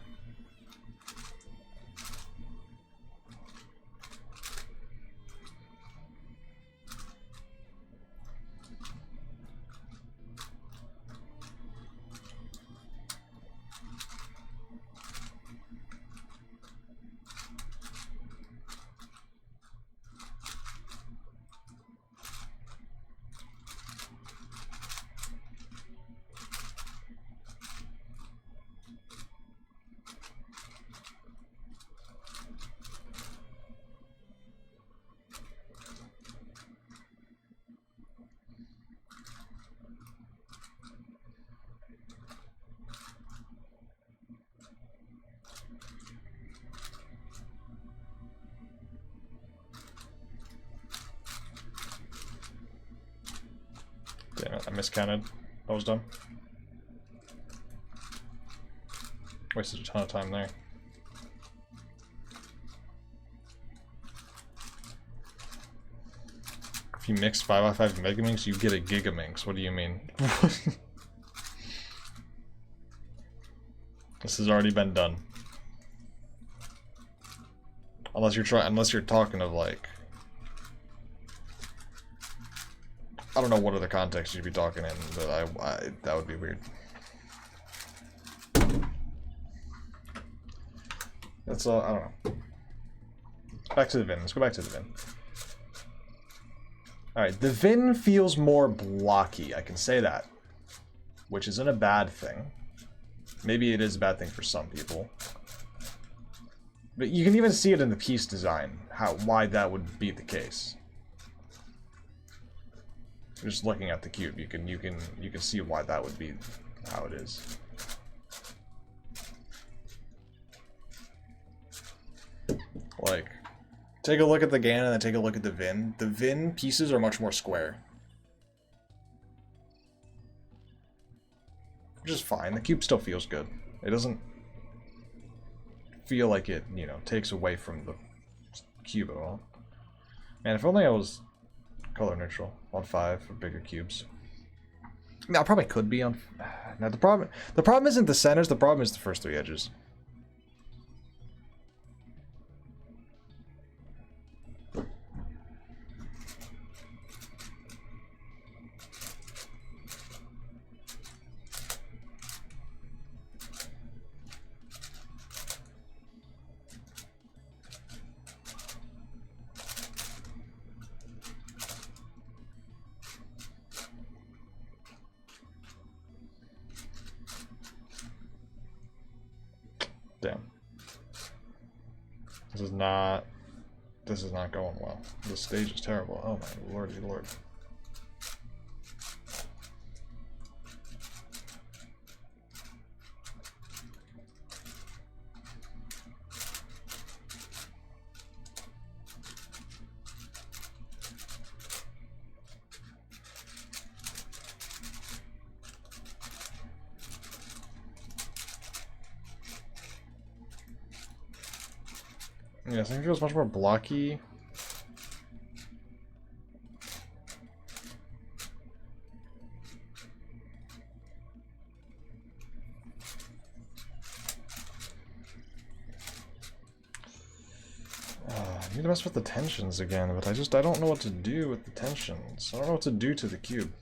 Speaker 1: Damn it, I miscounted. That was dumb. Wasted a ton of time there. If you mix 5x5 Megaminx, you get a Gigaminx. What do you mean? This has already been done. Unless you're talking of like, I don't know what other context you'd be talking in, but that would be weird. That's I don't know. Back to the Vin. Let's go back to the Vin. Alright, the Vin feels more blocky, I can say that. Which isn't a bad thing. Maybe it is a bad thing for some people. But you can even see it in the piece design, why that would be the case. Just looking at the cube, you can see why that would be how it is. Like, take a look at the Gan and then take a look at the Vin. The Vin pieces are much more square. Which is fine. The cube still feels good. It doesn't feel like it, you know, takes away from the cube at all. Man, if only I was color neutral on 5 for bigger cubes. I mean, I probably could be on. Now the problem isn't the centers. The problem is the first 3 edges. Damn. This is not going well. This stage is terrible. Oh my lordy lord. Yeah, I think it feels much more blocky. I need to mess with the tensions again, but I don't know what to do with the tensions. I don't know what to do to the cube.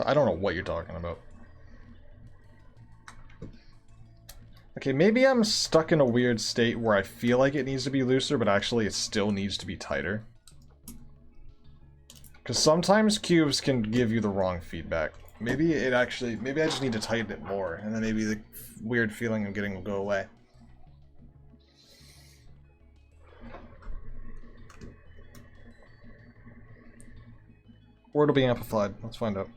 Speaker 1: I don't know what you're talking about. Okay, maybe I'm stuck in a weird state where I feel like it needs to be looser, but actually it still needs to be tighter. Because sometimes cubes can give you the wrong feedback. Maybe I just need to tighten it more, and then maybe the weird feeling I'm getting will go away. Or it'll be amplified. Let's find out.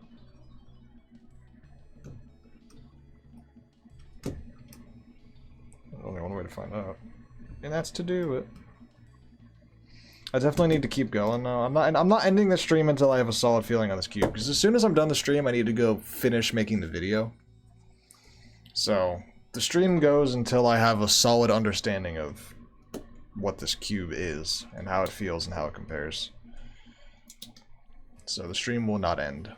Speaker 1: Only one way to find out, and that's to do it. I definitely need to keep going now. I'm not ending the stream until I have a solid feeling on this cube, because as soon as I'm done the stream, I need to go finish making the video. So the stream goes until I have a solid understanding of what this cube is and how it feels and how it compares. So the stream will not end.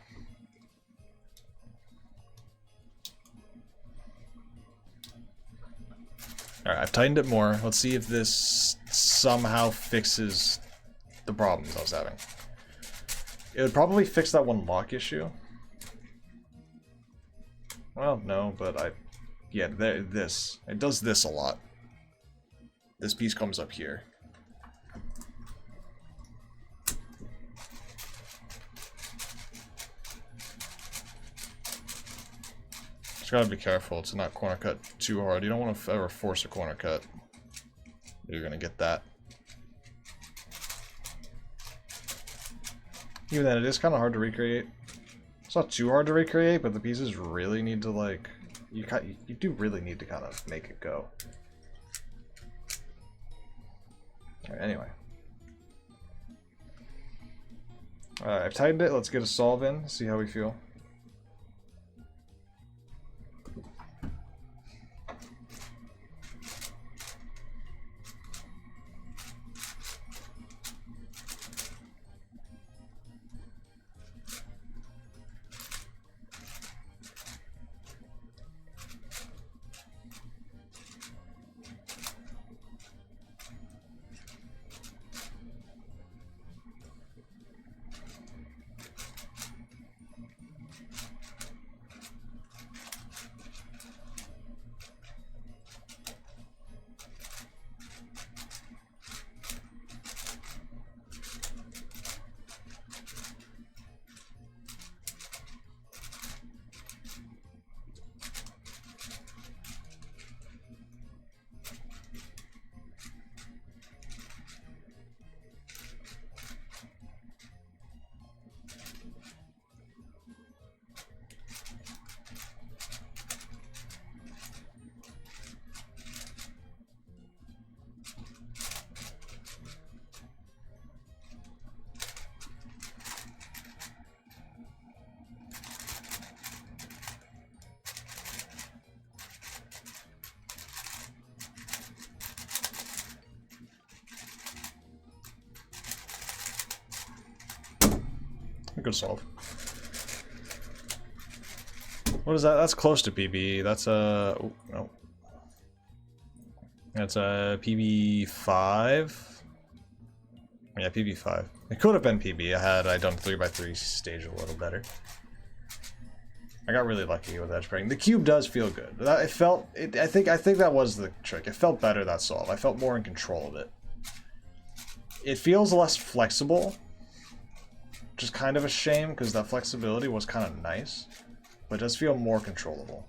Speaker 1: Alright, I've tightened it more. Let's see if this somehow fixes the problems I was having. It would probably fix that one lock issue. Well, no, but yeah, this. It does this a lot. This piece comes up here. Just gotta be careful to not corner cut too hard. You don't want to ever force a corner cut. You're gonna get that. Even then, it is kind of hard to recreate. It's not too hard to recreate, but the pieces really need to, like, you do really need to kind of make it go. Alright, anyway. Alright, I've tightened it. Let's get a solve in, see how we feel. Good solve. What is that? That's close to PB. That's a... Oh, no. That's a PB5. Yeah, PB5. It could have been PB. Had I done 3x3 stage a little better. I got really lucky with edge breaking. The cube does feel good. It felt... I think that was the trick. It felt better, that solve. I felt more in control of it. It feels less flexible. Which is kind of a shame, because that flexibility was kind of nice, but it does feel more controllable.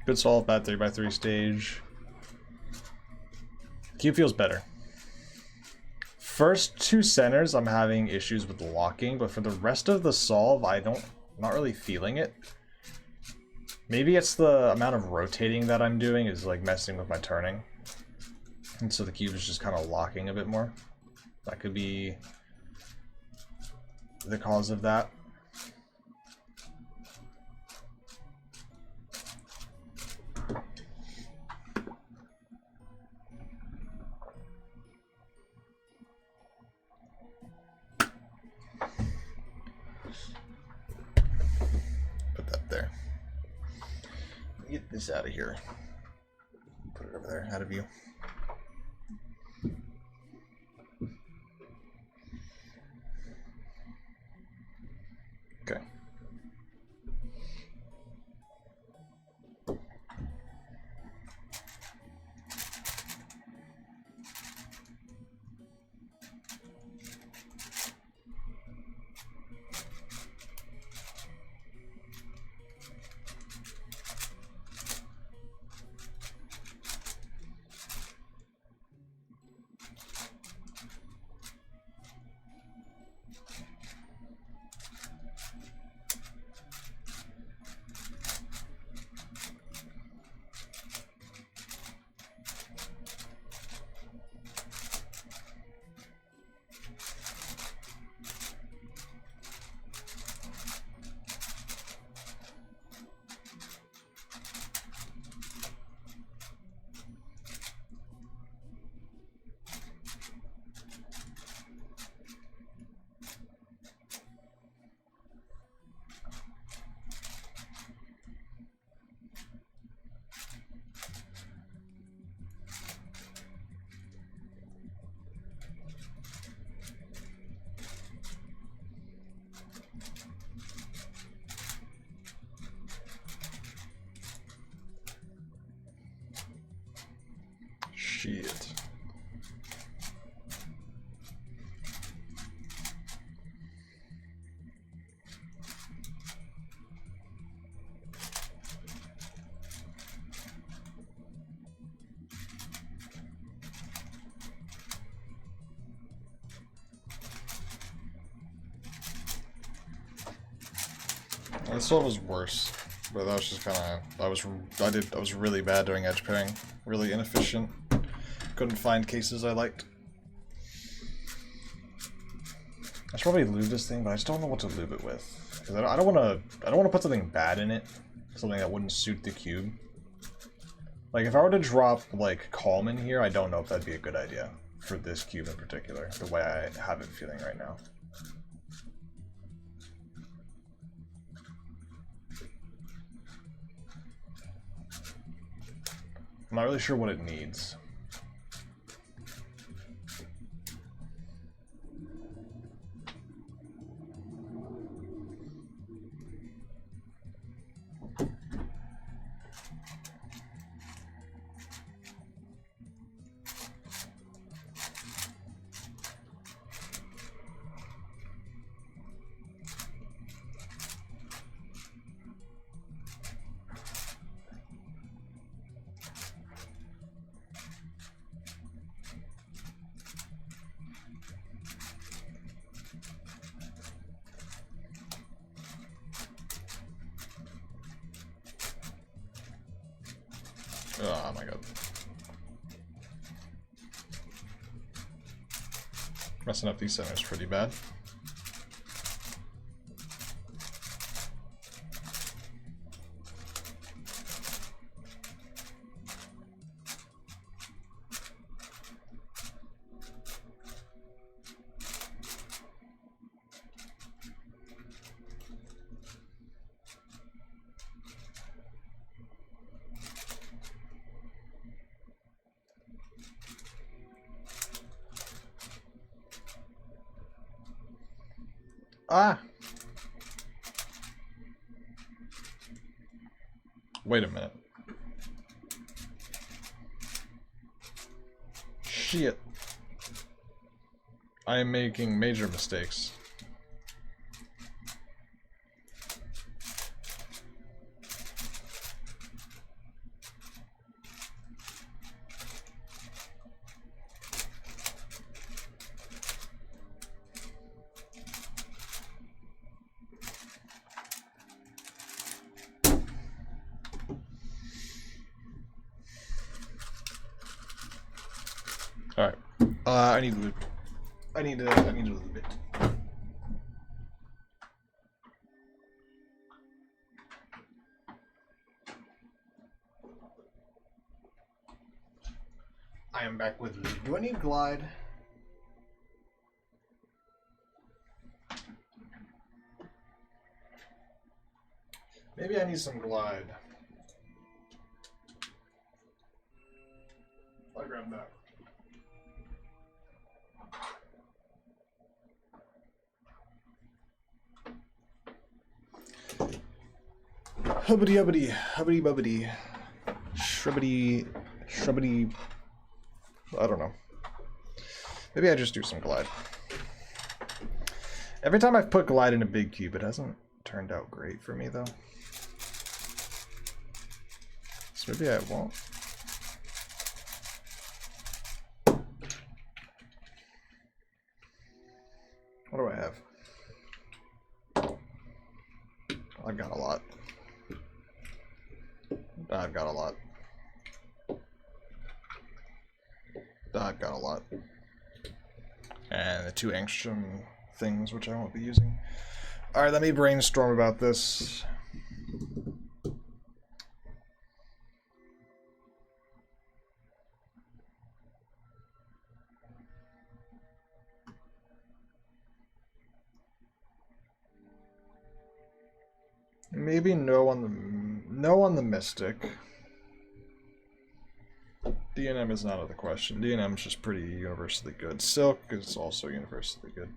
Speaker 1: Good solve, bad 3x3 stage. Cube feels better. First two centers, I'm having issues with locking, but for the rest of the solve, I'm not really feeling it. Maybe it's the amount of rotating that I'm doing is like messing with my turning. And so the cube is just kind of locking a bit more. That could be the cause of that. Put that there. Get this out of here. Put it over there, out of view. Okay. Shit. This one was worse, but that was just kind of I was really bad doing edge pairing, really inefficient. Couldn't find cases I liked. I should probably lube this thing, but I just don't know what to lube it with. Because I don't want to put something bad in it, something that wouldn't suit the cube. Like if I were to drop like Calm in here, I don't know if that'd be a good idea for this cube in particular, the way I have it feeling right now. I'm not really sure what it needs. Oh my god. Messing up these centers pretty bad. Ah! Wait a minute. Shit. I am making major mistakes. Alright. I need lube. I need to lube it. I am back with lube. Do I need Glide? Maybe I need some Glide. I'll grab that. Hubbity hubbity, hubbity bubbity. Shrubbity. I don't know. Maybe I just do some glide. Every time I've put glide in a big cube, it hasn't turned out great for me though. So maybe I won't. What do I have? I've got a lot. I've got a lot. I've got a lot. And the 2 angstrom things, which I won't be using. Alright, let me brainstorm about this. Maybe no on the Mystic. DNM is not out of the question. DNM is just pretty universally good. Silk is also universally good.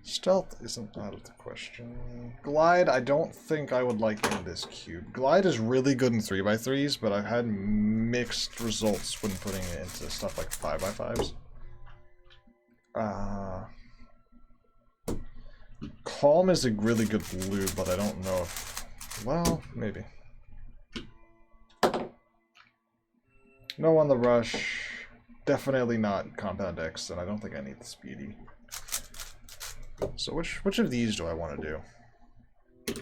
Speaker 1: Stealth isn't out of the question. Glide, I don't think I would like in this cube. Glide is really good in 3x3s, but I've had mixed results when putting it into stuff like 5x5s. Calm is a really good blue, but I don't know if... Well, maybe. No on the rush. Definitely not Compound X, and I don't think I need the Speedy. So which of these do I want to do? I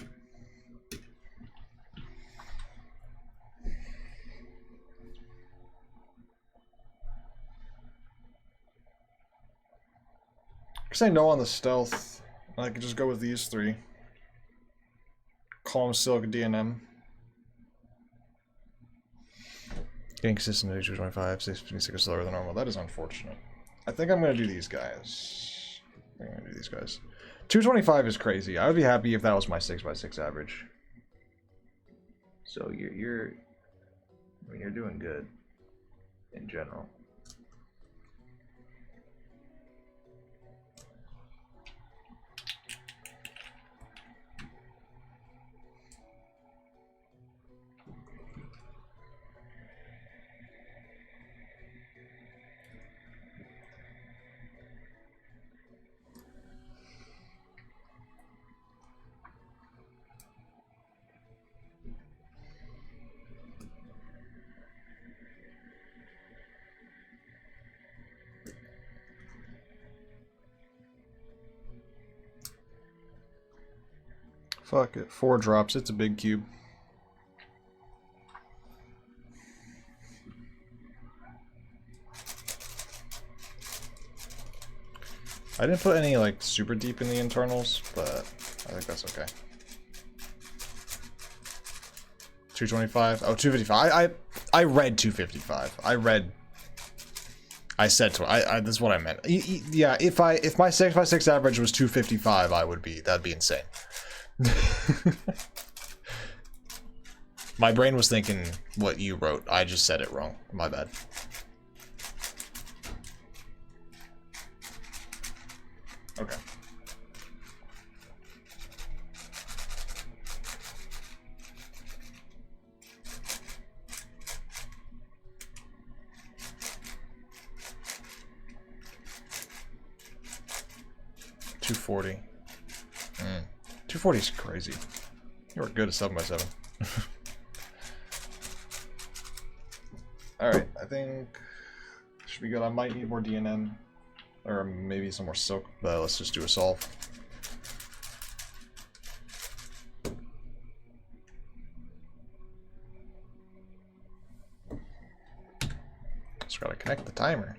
Speaker 1: could say no on the Stealth. I could just go with these 3. Calm, Silk, DNM. Getting consistent at 225, 656 is slower than normal. That is unfortunate. I think I'm going to do these guys. 225 is crazy. I would be happy if that was my 6x6 average. So you're doing good in general. Fuck it. 4 drops. It's a big cube. I didn't put any like super deep in the internals, but I think that's okay. 225. Oh, 255. I read 255. I said this is what I meant. Yeah, if my 6x6 average was 255, that'd be insane. My brain was thinking what you wrote. I just said it wrong. My bad. Okay. $240. 240 is crazy. You were good at 7x7. Alright, I think should be good. I might need more DNM. Or maybe some more silk, but let's just do a solve. Just gotta connect the timer.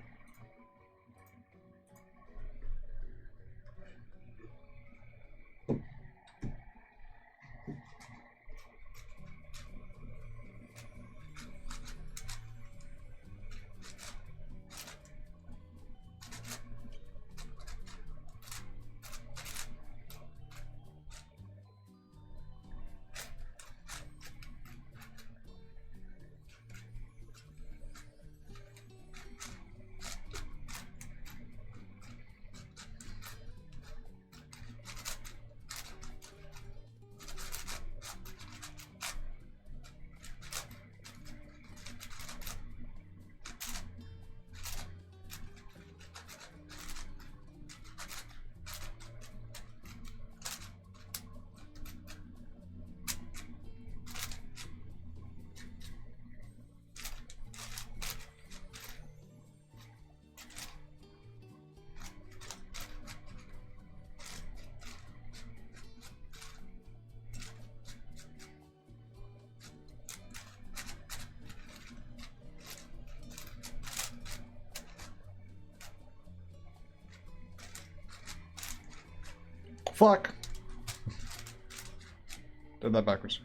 Speaker 1: Fuck! Did that backwards.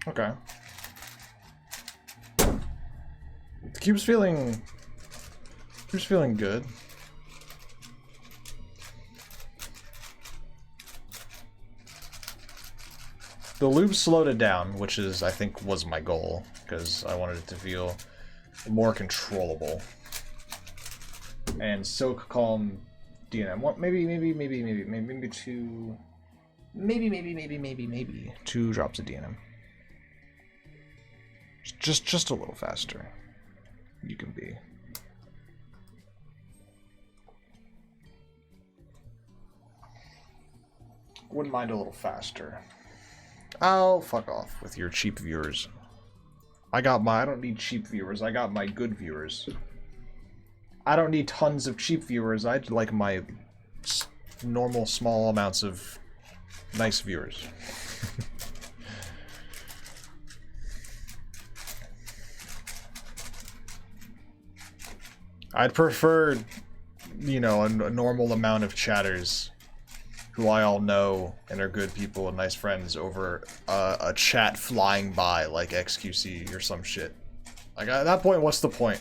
Speaker 1: Okay. The cube's feeling good. The loop slowed it down, which is, I think, was my goal, because I wanted it to feel more controllable. And Soak, Calm, DNM. What? Maybe two. Maybe 2 drops of DNM. Just a little faster. You can be. Wouldn't mind a little faster. Oh, fuck off with your cheap viewers. I don't need cheap viewers. I got my good viewers. I don't need tons of cheap viewers. I'd like my normal small amounts of nice viewers. I'd prefer, you know, a normal amount of chatters who I all know and are good people and nice friends over a chat flying by like XQC or some shit. Like, at that point, what's the point?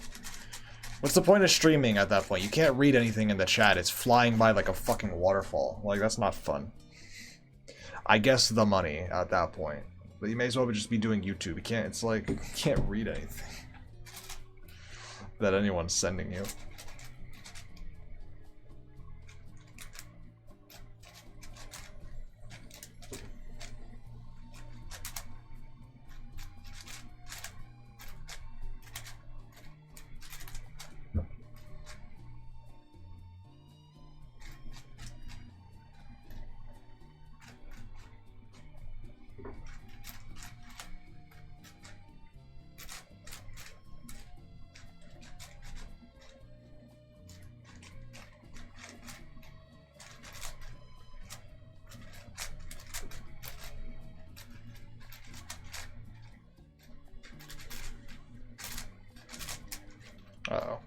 Speaker 1: What's the point of streaming at that point? You can't read anything in the chat. It's flying by like a fucking waterfall. Like, that's not fun. I guess the money at that point. But you may as well just be doing YouTube. You can't, it's like, you can't read anything that anyone's sending you. Uh-oh.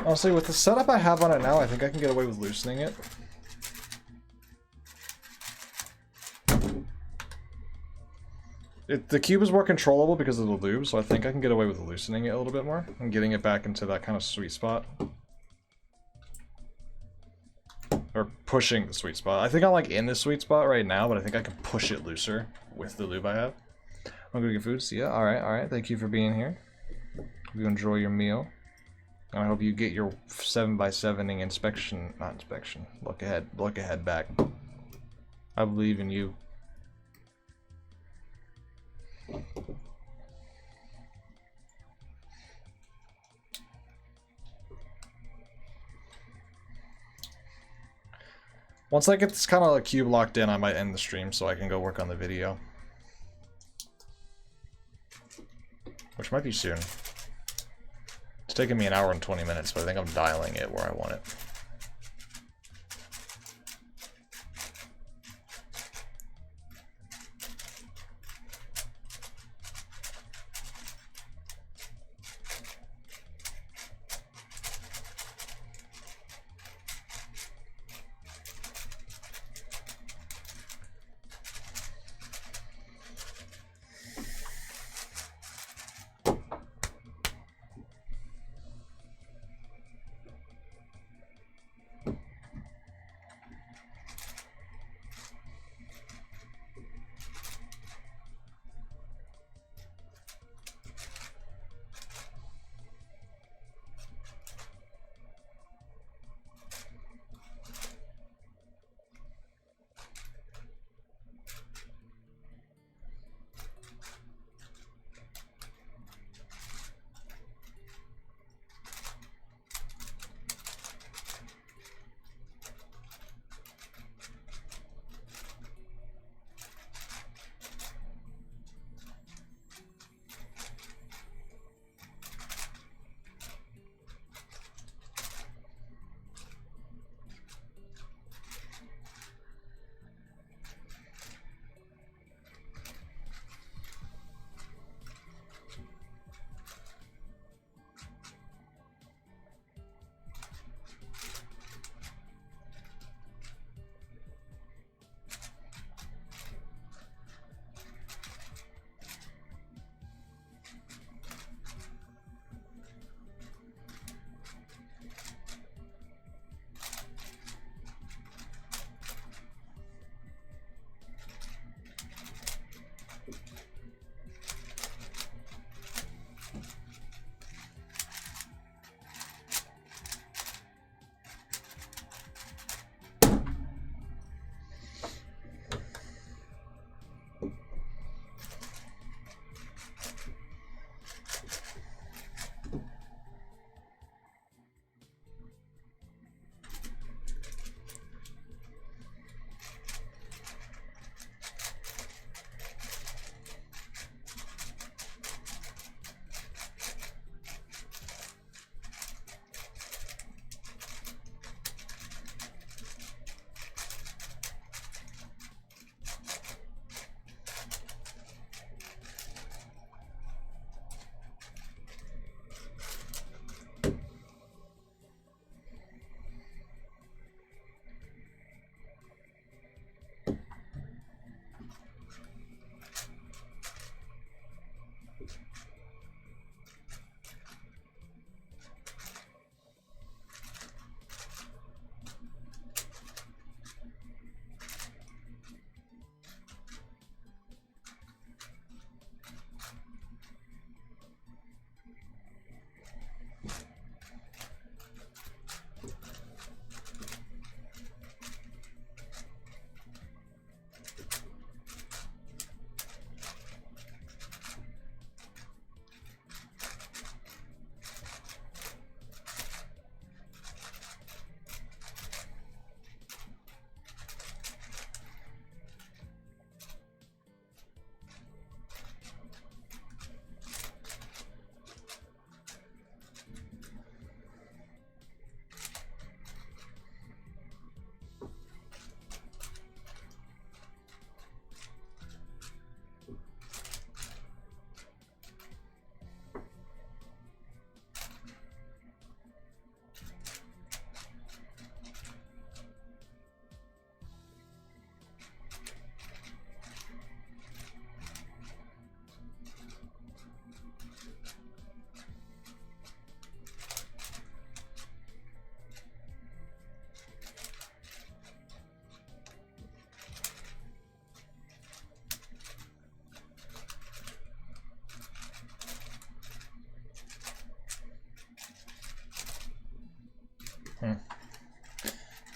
Speaker 1: Honestly, with the setup I have on it now, I think I can get away with loosening it. The cube is more controllable because of the lube, so I think I can get away with loosening it a little bit more and getting it back into that kind of sweet spot. Or pushing the sweet spot. I think I'm like in the sweet spot right now, but I think I can push it looser with the lube I have. I'm gonna get food. See ya. Alright. Thank you for being here. Hope you enjoy your meal. I hope you get your 7x7ing inspection, not inspection, look ahead back. I believe in you. Once I get this kind of like cube locked in, I might end the stream so I can go work on the video. Which might be soon. It's taking me an hour and 20 minutes, but I think I'm dialing it where I want it.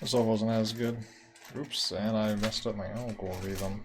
Speaker 1: This all wasn't as good. Oops, and I messed up my algorithm.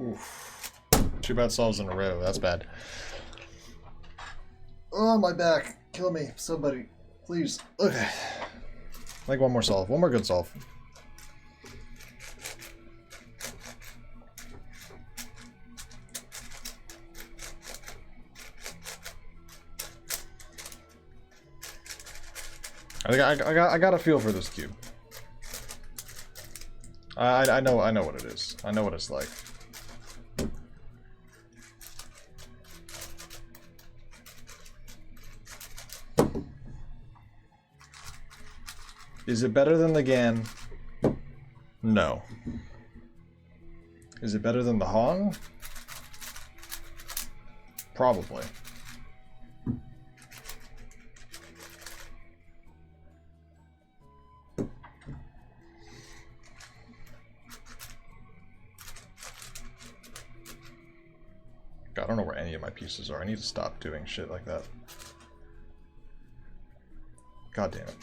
Speaker 1: Oof. 2 bad solves in a row. That's bad. Oh, my back. Kill me. Somebody. Please. Okay. Like one more solve. One more good solve. I got a feel for this cube. I know what it is. I know what it's like. Is it better than the Gan? No. Is it better than the Hong? Probably. God, I don't know where any of my pieces are. I need to stop doing shit like that. God damn it.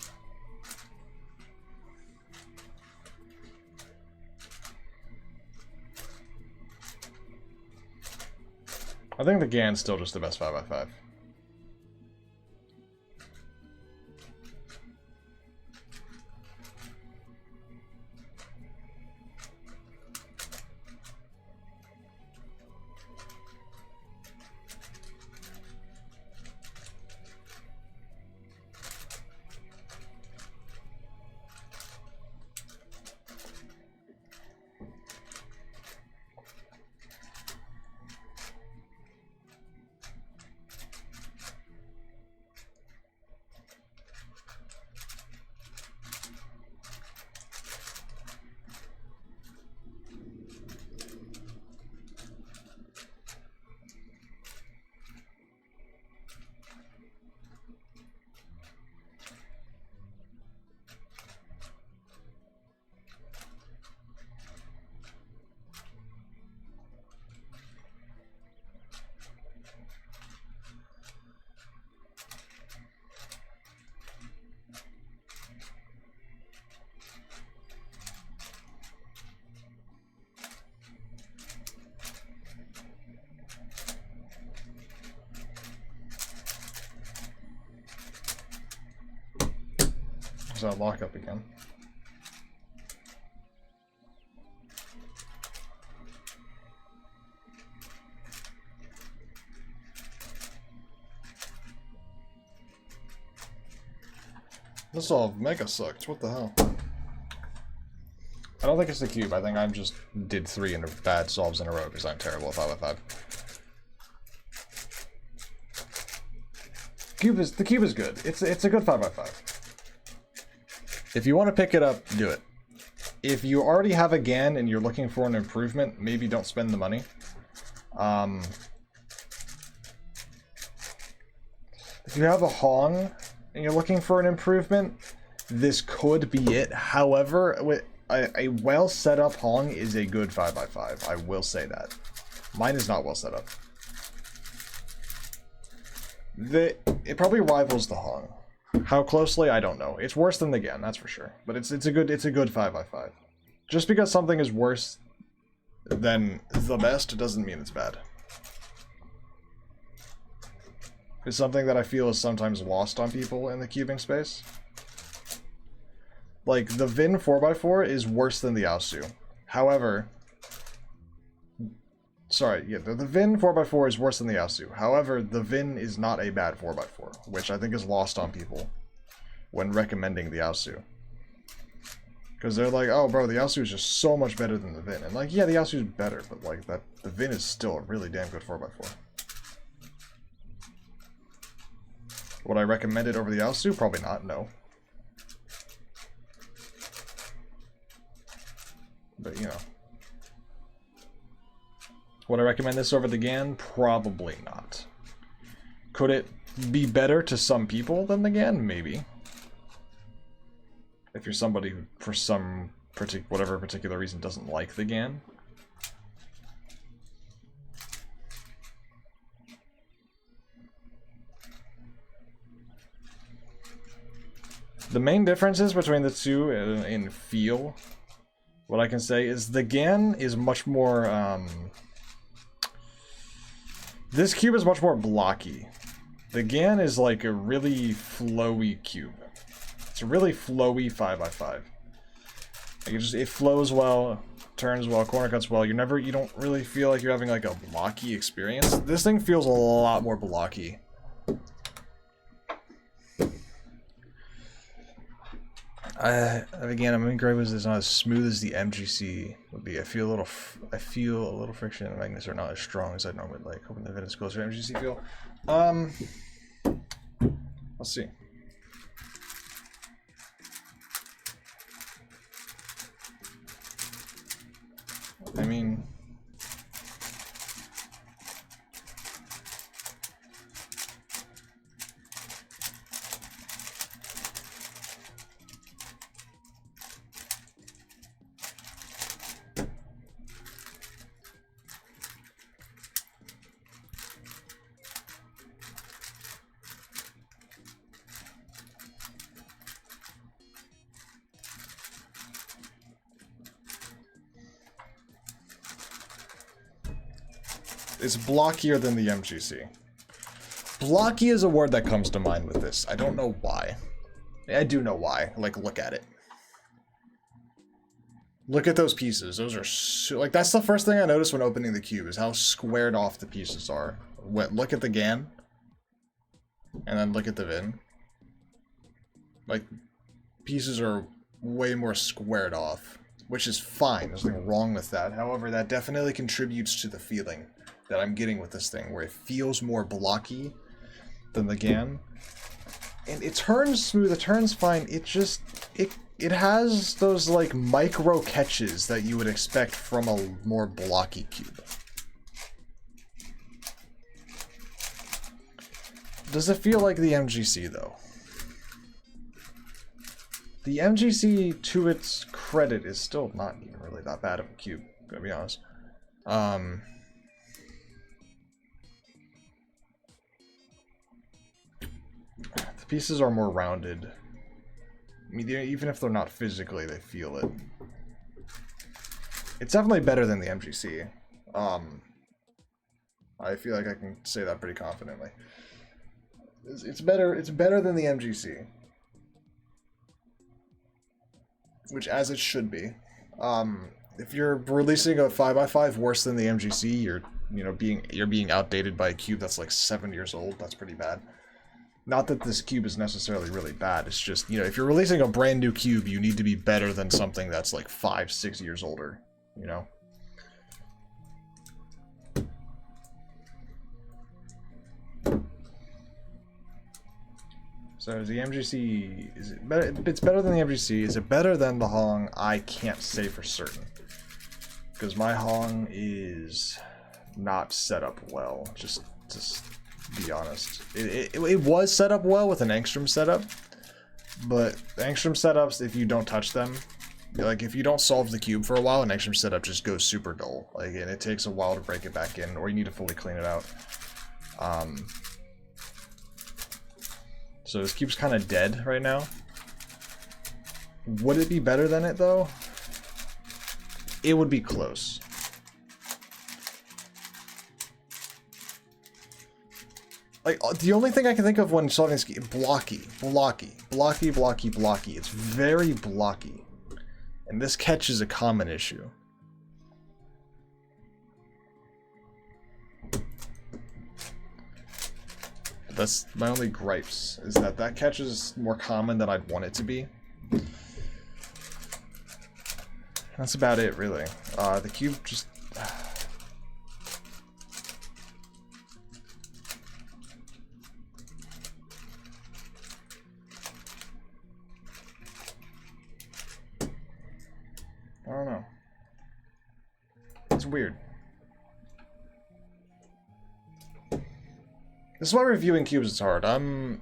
Speaker 1: I think the Gan's still just the best 5x5. 100% lockup again. This all mega sucks. What the hell? I don't think it's the cube. I think I just did 3 bad solves in a row because I'm terrible at 5x5. The cube is good. It's a good 5x5. If you want to pick it up, do it. If you already have a GAN and you're looking for an improvement, maybe don't spend the money. If you have a Hong and you're looking for an improvement, this could be it. However, with a well set up Hong is a good 5x5. I will say that. Mine is not well set up. It probably rivals the Hong. How closely, I don't know. It's worse than the GAN, that's for sure. But it's a good 5x5. Just because something is worse than the best doesn't mean it's bad. It's something that I feel is sometimes lost on people in the cubing space. Like, the Vin 4x4 is worse than the Aosu. However... Sorry, yeah, the Vin 4x4 is worse than the Aosu. However, the Vin is not a bad 4x4, which I think is lost on people when recommending the Aosu. Because they're like, oh bro, the Aosu is just so much better than the Vin. And like, yeah, the Aosu is better, but like, the Vin is still a really damn good 4x4. Would I recommend it over the Aosu? Probably not, no. But, you know. Would I recommend this over the GAN? Probably not. Could it be better to some people than the GAN? Maybe. If you're somebody who, for some whatever particular reason, doesn't like the GAN. The main differences between the two in feel, what I can say is the GAN is much more, this cube is much more blocky. The GAN is like a really flowy cube. It's a really flowy 5x5. Like it flows well, turns well, corner cuts well. You don't really feel like you're having like a blocky experience. This thing feels a lot more blocky. Again, I'm agree with this. Not as smooth as the MGC would be. I feel a little friction and magnets are not as strong as I normally like. Hoping the Vin is closer to MGC feel. Let's see. I mean, it's blockier than the MGC. Blocky is a word that comes to mind with this. I don't know why. I do know why. Like, look at it. Look at those pieces. Those are like, that's the first thing I noticed when opening the cube, is how squared off the pieces are. Look at the GAN. And then look at the Vin. Like, pieces are way more squared off. Which is fine. There's nothing wrong with that. However, that definitely contributes to the feeling that I'm getting with this thing, where it feels more blocky than the GAN. And it turns smooth, it turns fine, it has those like micro catches that you would expect from a more blocky cube. Does it feel like the MGC though? The MGC, to its credit, is still not even really that bad of a cube, to be honest. The pieces are more rounded. I mean, even if they're not physically, they feel it. It's definitely better than the MGC. I feel like I can say that pretty confidently. It's better than the MGC. which as it should be. If you're releasing a 5x5 worse than the MGC, you're being outdated by a cube that's like 7 years old. That's pretty bad. Not that this cube is necessarily really bad. It's just, if you're releasing a brand new cube, you need to be better than something that's like 5-6 years older. So is the MGC, is it better? It's better than the MGC. Is it better than the Hong? I can't say for certain. Because my Hong is not set up well. Just be honest. It was set up well with an angstrom setup. But angstrom setups, if you don't touch them, like if you don't solve the cube for a while, an angstrom setup just goes super dull. Like, and it takes a while to break it back in, or you need to fully clean it out. So this cube's kind of dead right now. Would it be better than it, though? It would be close. Like, the only thing I can think of when solving this cube, blocky. It's very blocky. And this catch is a common issue. That's my only gripes, is that catch is more common than I'd want it to be. That's about it, really. The cube just... I don't know. It's weird. This is why reviewing cubes is hard. I've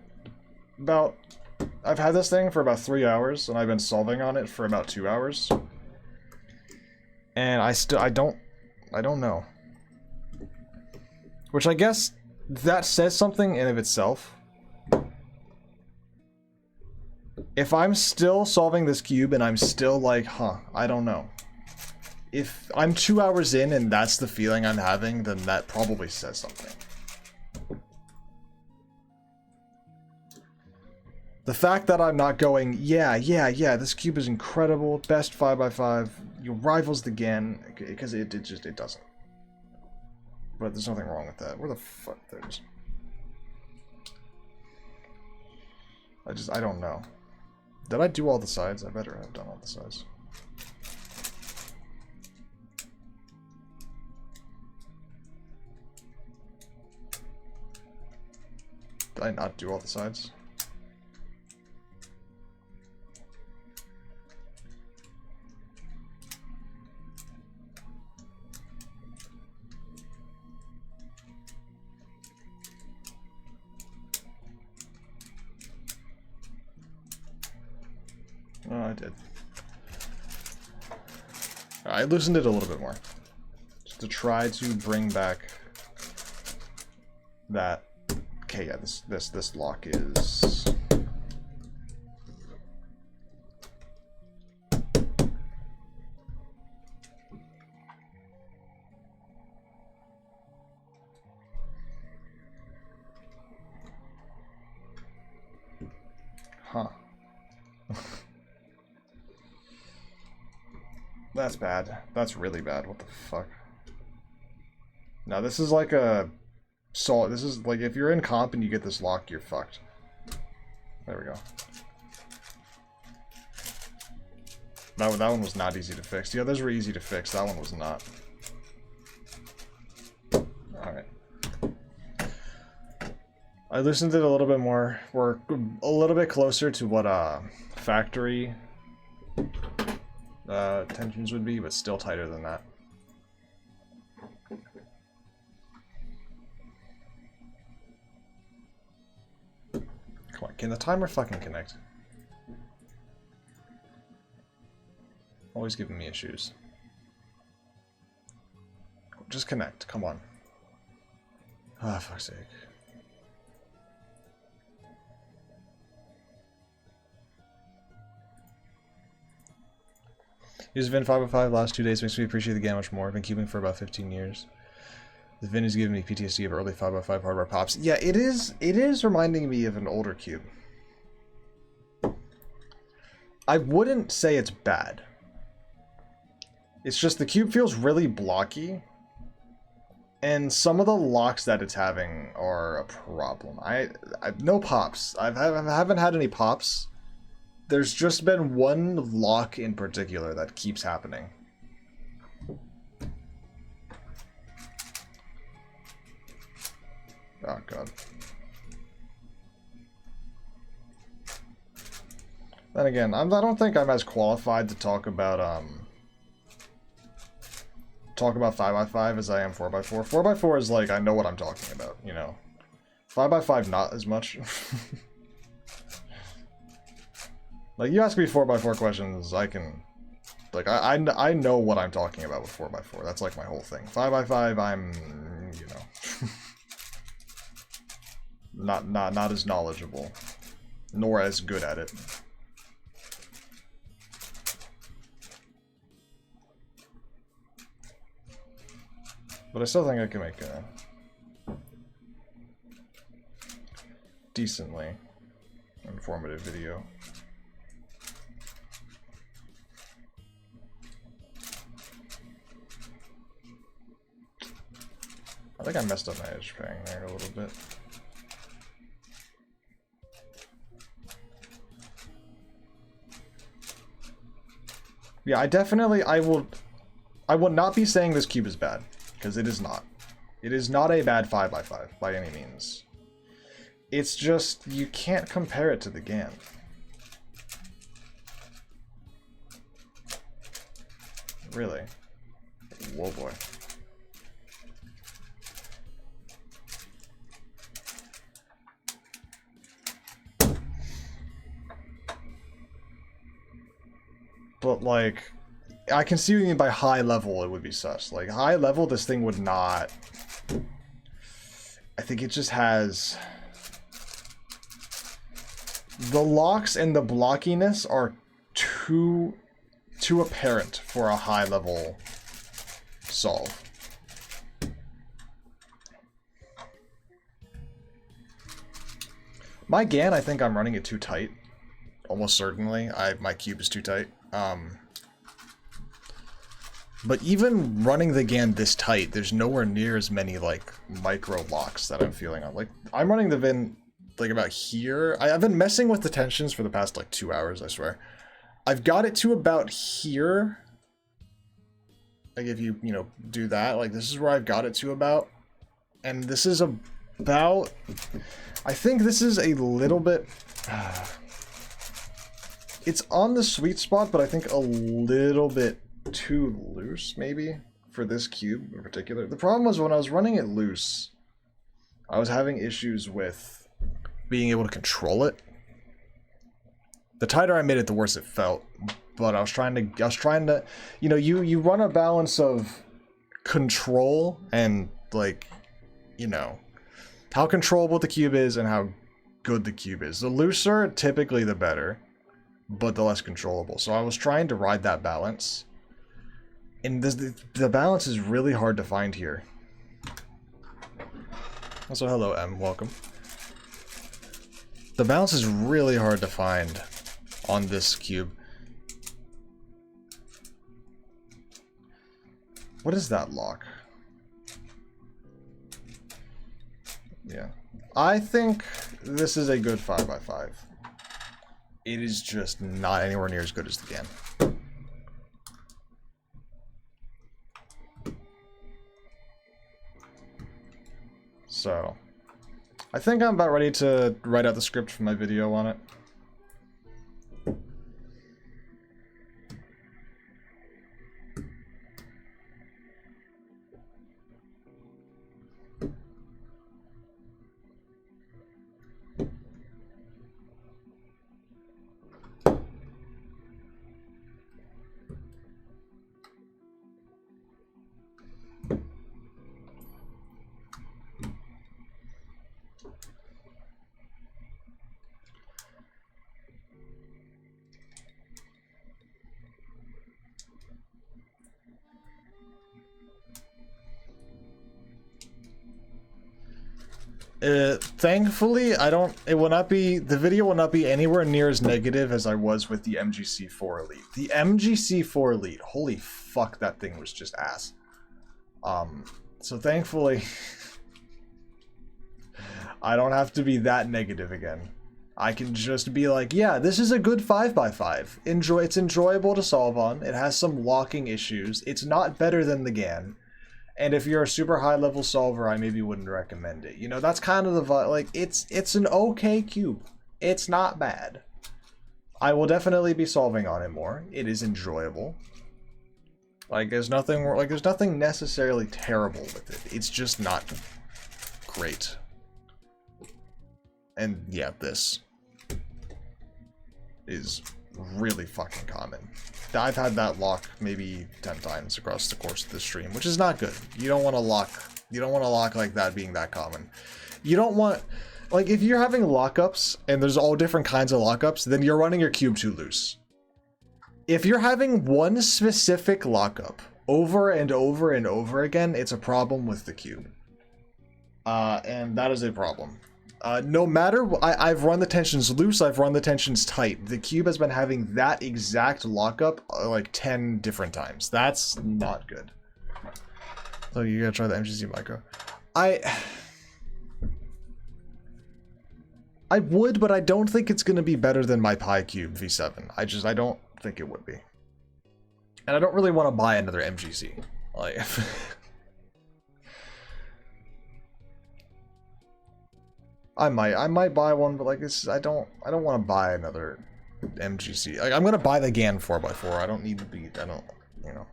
Speaker 1: had this thing for about 3 hours, and I've been solving on it for about 2 hours. And I don't know. Which I guess that says something in of itself. If I'm still solving this cube and I'm still like, I don't know. If I'm 2 hours in and that's the feeling I'm having, then that probably says something. The fact that I'm not going, yeah, this cube is incredible, best 5x5, you rivals the GAN, because it doesn't. But there's nothing wrong with that. Where the fuck, there's... I don't know. Did I do all the sides? I better have done all the sides. Did I not do all the sides? Oh, I did. I loosened it a little bit more. Just to try to bring back that... Okay, yeah, this lock is... Huh. That's bad. That's really bad. What the fuck? Now this is like a... This is like, if you're in comp and you get this lock, you're fucked. There we go. That one was not easy to fix. The others were easy to fix. That one was not. Alright. I loosened it a little bit more. We're a little bit closer to what factory tensions would be, but still tighter than that. Come on, can the timer fucking connect? Always giving me issues. Just connect, come on. Ah, fuck's sake. Use Vin5x5 last 2 days makes me appreciate the game much more. I've been cubing for about 15 years. The Vin is giving me PTSD of early 5x5 hardware pops. Yeah, it is reminding me of an older cube. I wouldn't say it's bad. It's just the cube feels really blocky. And some of the locks that it's having are a problem. I no pops. I haven't had any pops. There's just been one lock in particular that keeps happening. Oh god. Then again, I don't think I'm as qualified to talk about 5x5 as I am 4x4. 4x4 is like, I know what I'm talking about, you know. 5x5 not as much. Like, you ask me 4x4 questions, I can... Like, I know what I'm talking about with 4x4. That's like my whole thing. 5x5, I'm... you know... not as knowledgeable. Nor as good at it. But I still think I can make a... decently informative video. I think I messed up my edge pairing there a little bit. Yeah, I will not be saying this cube is bad, because it is not. It is not a bad 5x5 by any means. It's just, you can't compare it to the GAN. Really? Whoa boy. But like, I can see what you mean by high level it would be sus. Like, high level, this thing would not... I think it just has... The locks and the blockiness are too apparent for a high level solve. My GAN, I think I'm running it too tight. Almost certainly. My cube is too tight. But even running the GAN this tight, there's nowhere near as many like micro locks that I'm feeling on. Like, I'm running the Vin like about here. I've been messing with the tensions for the past like 2 hours, I swear. I've got it to about here. Like, if you know, do that, like this is where I've got it to about. And this is about, I think this is a little bit, it's on the sweet spot, but I think a little bit too loose, maybe, for this cube in particular. The problem was when I was running it loose, I was having issues with being able to control it. The tighter I made it, the worse it felt. But I was trying to, you know, you run a balance of control and, like, you know, how controllable the cube is and how good the cube is. The looser, typically the better, but the less controllable. So I was trying to ride that balance. And the balance is really hard to find here. Also, hello, M. Welcome. The balance is really hard to find on this cube. What is that lock? Yeah. I think this is a good 5x5. It is just not anywhere near as good as the GAN. So, I think I'm about ready to write out the script for my video on it. Thankfully, it will not be, the video will not be anywhere near as negative as I was with the MGC4 Elite. The MGC4 Elite, holy fuck, that thing was just ass. So thankfully, I don't have to be that negative again. I can just be like, yeah, this is a good 5x5. It's enjoyable to solve on. It has some locking issues. It's not better than the GAN. And if you're a super high level solver, I maybe wouldn't recommend it. You know, that's kind of the vibe. Like, it's an okay cube. It's not bad. I will definitely be solving on it more. It is enjoyable. Like, there's nothing necessarily terrible with it. It's just not great. And yeah, this is really fucking common. I've had that lock maybe 10 times across the course of the stream, which is not good. You don't want to lock like that being that common. You don't want, like, if you're having lockups and there's all different kinds of lockups, then you're running your cube too loose. If you're having one specific lockup over and over and over again, it's a problem with the cube. And that is a problem. No matter, I've run the tensions loose, I've run the tensions tight. The cube has been having that exact lockup like 10 different times. That's not good. So you gotta try the MGC micro. I would, but I don't think it's gonna be better than my Pi Cube V7. I don't think it would be. And I don't really want to buy another MGC. Like I might buy one, but like I don't want to buy another MGC. Like, I'm gonna buy the GAN 4x4. I don't need to be. You know.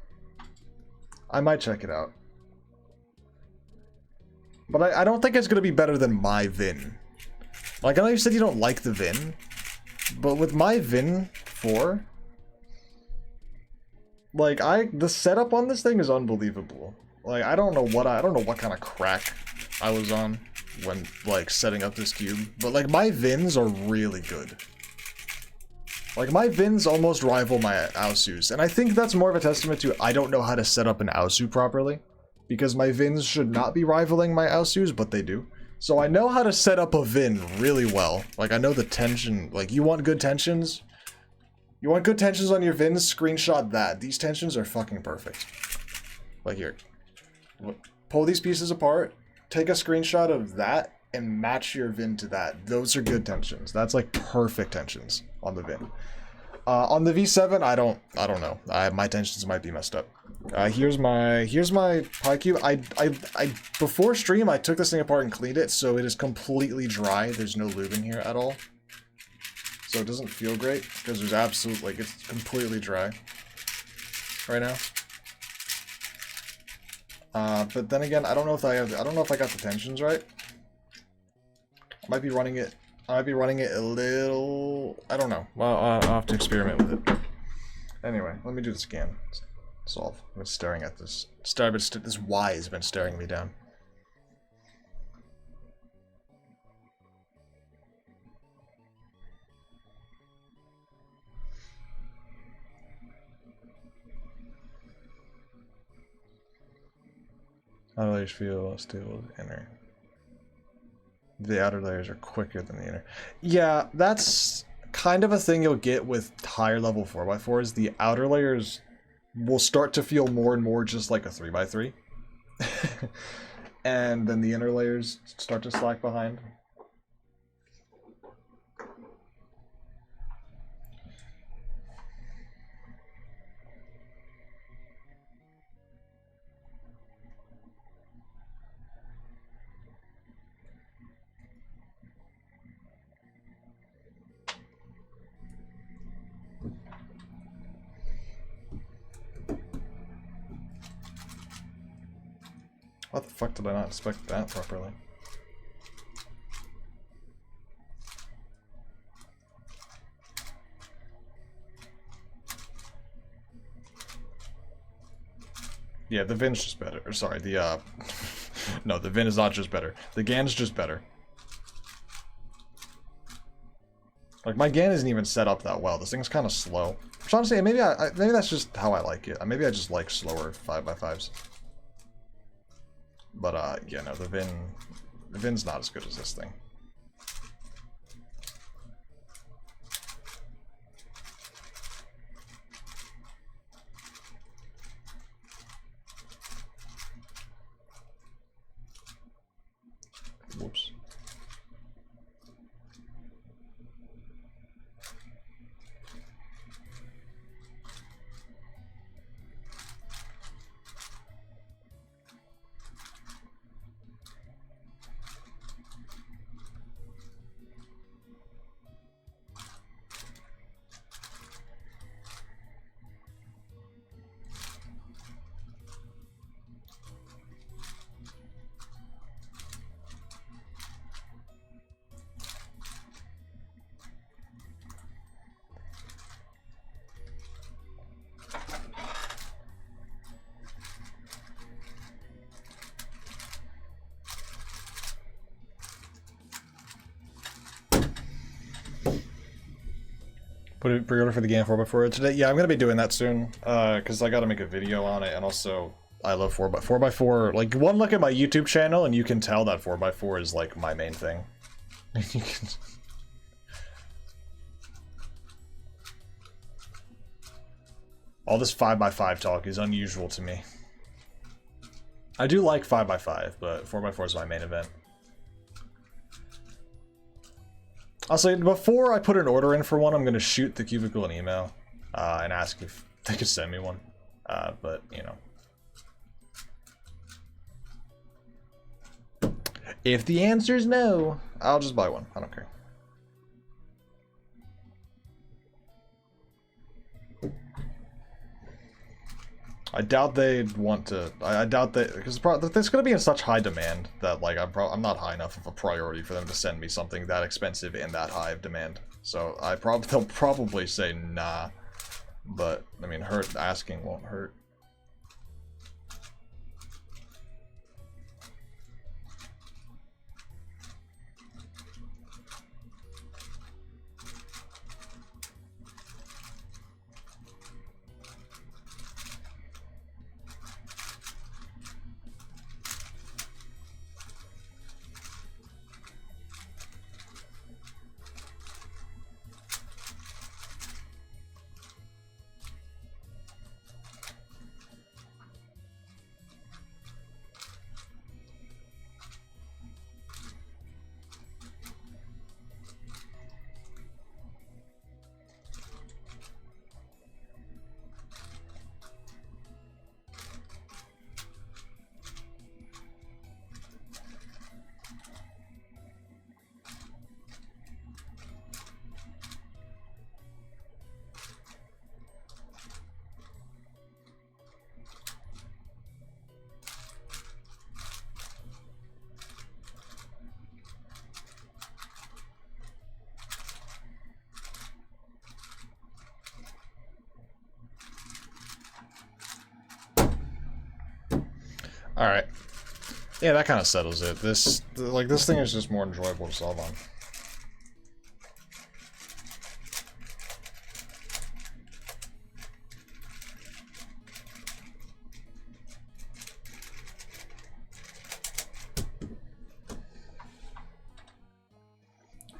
Speaker 1: I might check it out, but I don't think it's gonna be better than my Vin. Like, I know you said you don't like the Vin, but with my Vin 4, like the setup on this thing is unbelievable. Like, I don't know what kind of crack I was on when like setting up this cube, but like my Vins are really good. Like my Vins almost rival my Aosus, and I think that's more of a testament to I don't know how to set up an Aosu properly, because my Vins should not be rivaling my Aosus, but they do. So I know how to set up a Vin really well. Like, I know the tension, like, you want good tensions? You want good tensions on your Vins? Screenshot that. These tensions are fucking perfect. Like, here. Pull these pieces apart, take a screenshot of that, and match your Vin to that. Those are good tensions. That's like perfect tensions on the Vin. On the V7, I don't know. My tensions might be messed up. Here's my Pi Cube. I before stream I took this thing apart and cleaned it, so it is completely dry. There's no lube in here at all, so it doesn't feel great because there's it's completely dry right now. But then again, I don't know if I got the tensions right. I might be running it a little, I don't know. Well, I'll have to experiment with it. Anyway, let me do the scan. Solve. I've been staring at this. This Y has been staring me down. Outer layers feel stable as inner. The outer layers are quicker than the inner. Yeah, that's kind of a thing you'll get with higher level 4x4s. The outer layers will start to feel more and more just like a 3x3. And then the inner layers start to slack behind. What the fuck did I not inspect that properly? Yeah, the Vin's just better. Or sorry, the no, the Vin is not just better. The GAN's just better. Like, my GAN isn't even set up that well. This thing's kind of slow. I'm trying to say, maybe maybe that's just how I like it. Maybe I just like slower 5x5s. But yeah, no, the Vin's not as good as this thing. Whoops. Put it pre-order for the game 4x4 today. Yeah, I'm gonna be doing that soon. Cause I gotta make a video on it, and also I love 4x4. Like, one look at my YouTube channel, and you can tell that 4x4 is like my main thing. You can... All this 5x5 talk is unusual to me. I do like 5x5, but 4x4 is my main event. Also, before I put an order in for one, I'm gonna shoot the Cubicle an email and ask if they could send me one. But, you know. If the answer is no, I'll just buy one. I don't care. I doubt they'd want to. I doubt that, because it's going to be in such high demand that, like, I'm not high enough of a priority for them to send me something that expensive and that high of demand. So they'll probably say nah, but I mean, asking won't hurt. Alright. Yeah, that kind of settles it. This thing is just more enjoyable to solve on.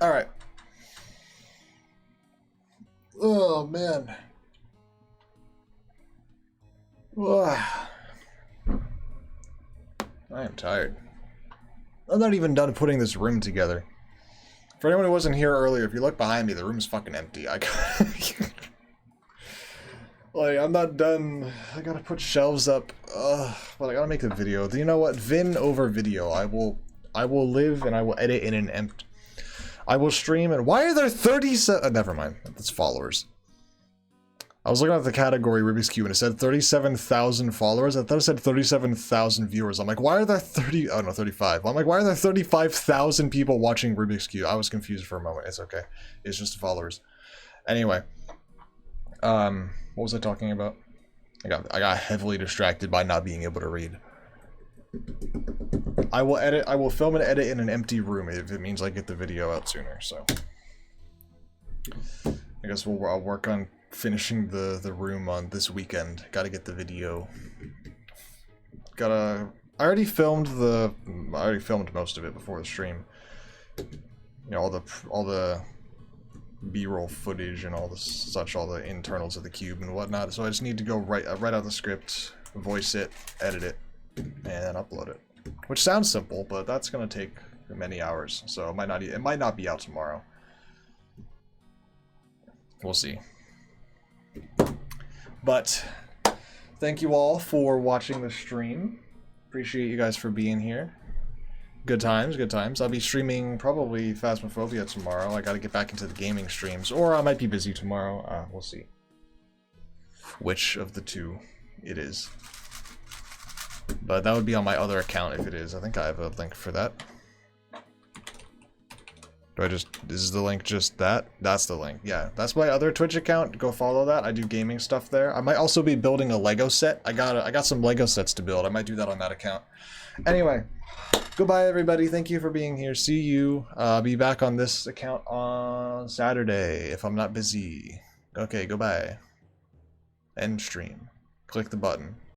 Speaker 1: Alright. Oh, man. Ugh. I am tired. I'm not even done putting this room together. For anyone who wasn't here earlier, if you look behind me, the room's fucking empty. Like, I'm not done. I gotta put shelves up. But I gotta make a video. You know what? Vin over video. I will live and I will edit in an empty. I will stream and why are there 37? Never mind. That's followers. I was looking at the category Rubik's Cube and it said 37,000 followers. I thought it said 37,000 viewers. I'm like, why are there 35. I'm like, why are there 35,000 people watching Rubik's Cube? I was confused for a moment. It's okay. It's just followers. Anyway. What was I talking about? I got heavily distracted by not being able to read. I will film and edit in an empty room if it means I get the video out sooner, so. I guess I'll work on finishing the room on this weekend. Gotta get the video. Gotta I already filmed most of it before the stream. You know, all the B-roll footage and all the internals of the cube and whatnot. So I just need to go write out the script, voice it, edit it, and then upload it. Which sounds simple, but that's gonna take many hours. So it might not be out tomorrow. We'll see. But thank you all for watching the stream. Appreciate you guys for being here. Good times, good times. I'll be streaming probably Phasmophobia tomorrow. I gotta get back into the gaming streams. Or I might be busy tomorrow. We'll see. Which of the two it is. But that would be on my other account if it is. I think I have a link for that. Is the link just that? That's the link. Yeah, that's my other Twitch account. Go follow that. I do gaming stuff there. I might also be building a Lego set. I got some Lego sets to build. I might do that on that account. Anyway, goodbye everybody. Thank you for being here. See you. Be back on this account on Saturday if I'm not busy. Okay, goodbye. End stream. Click the button.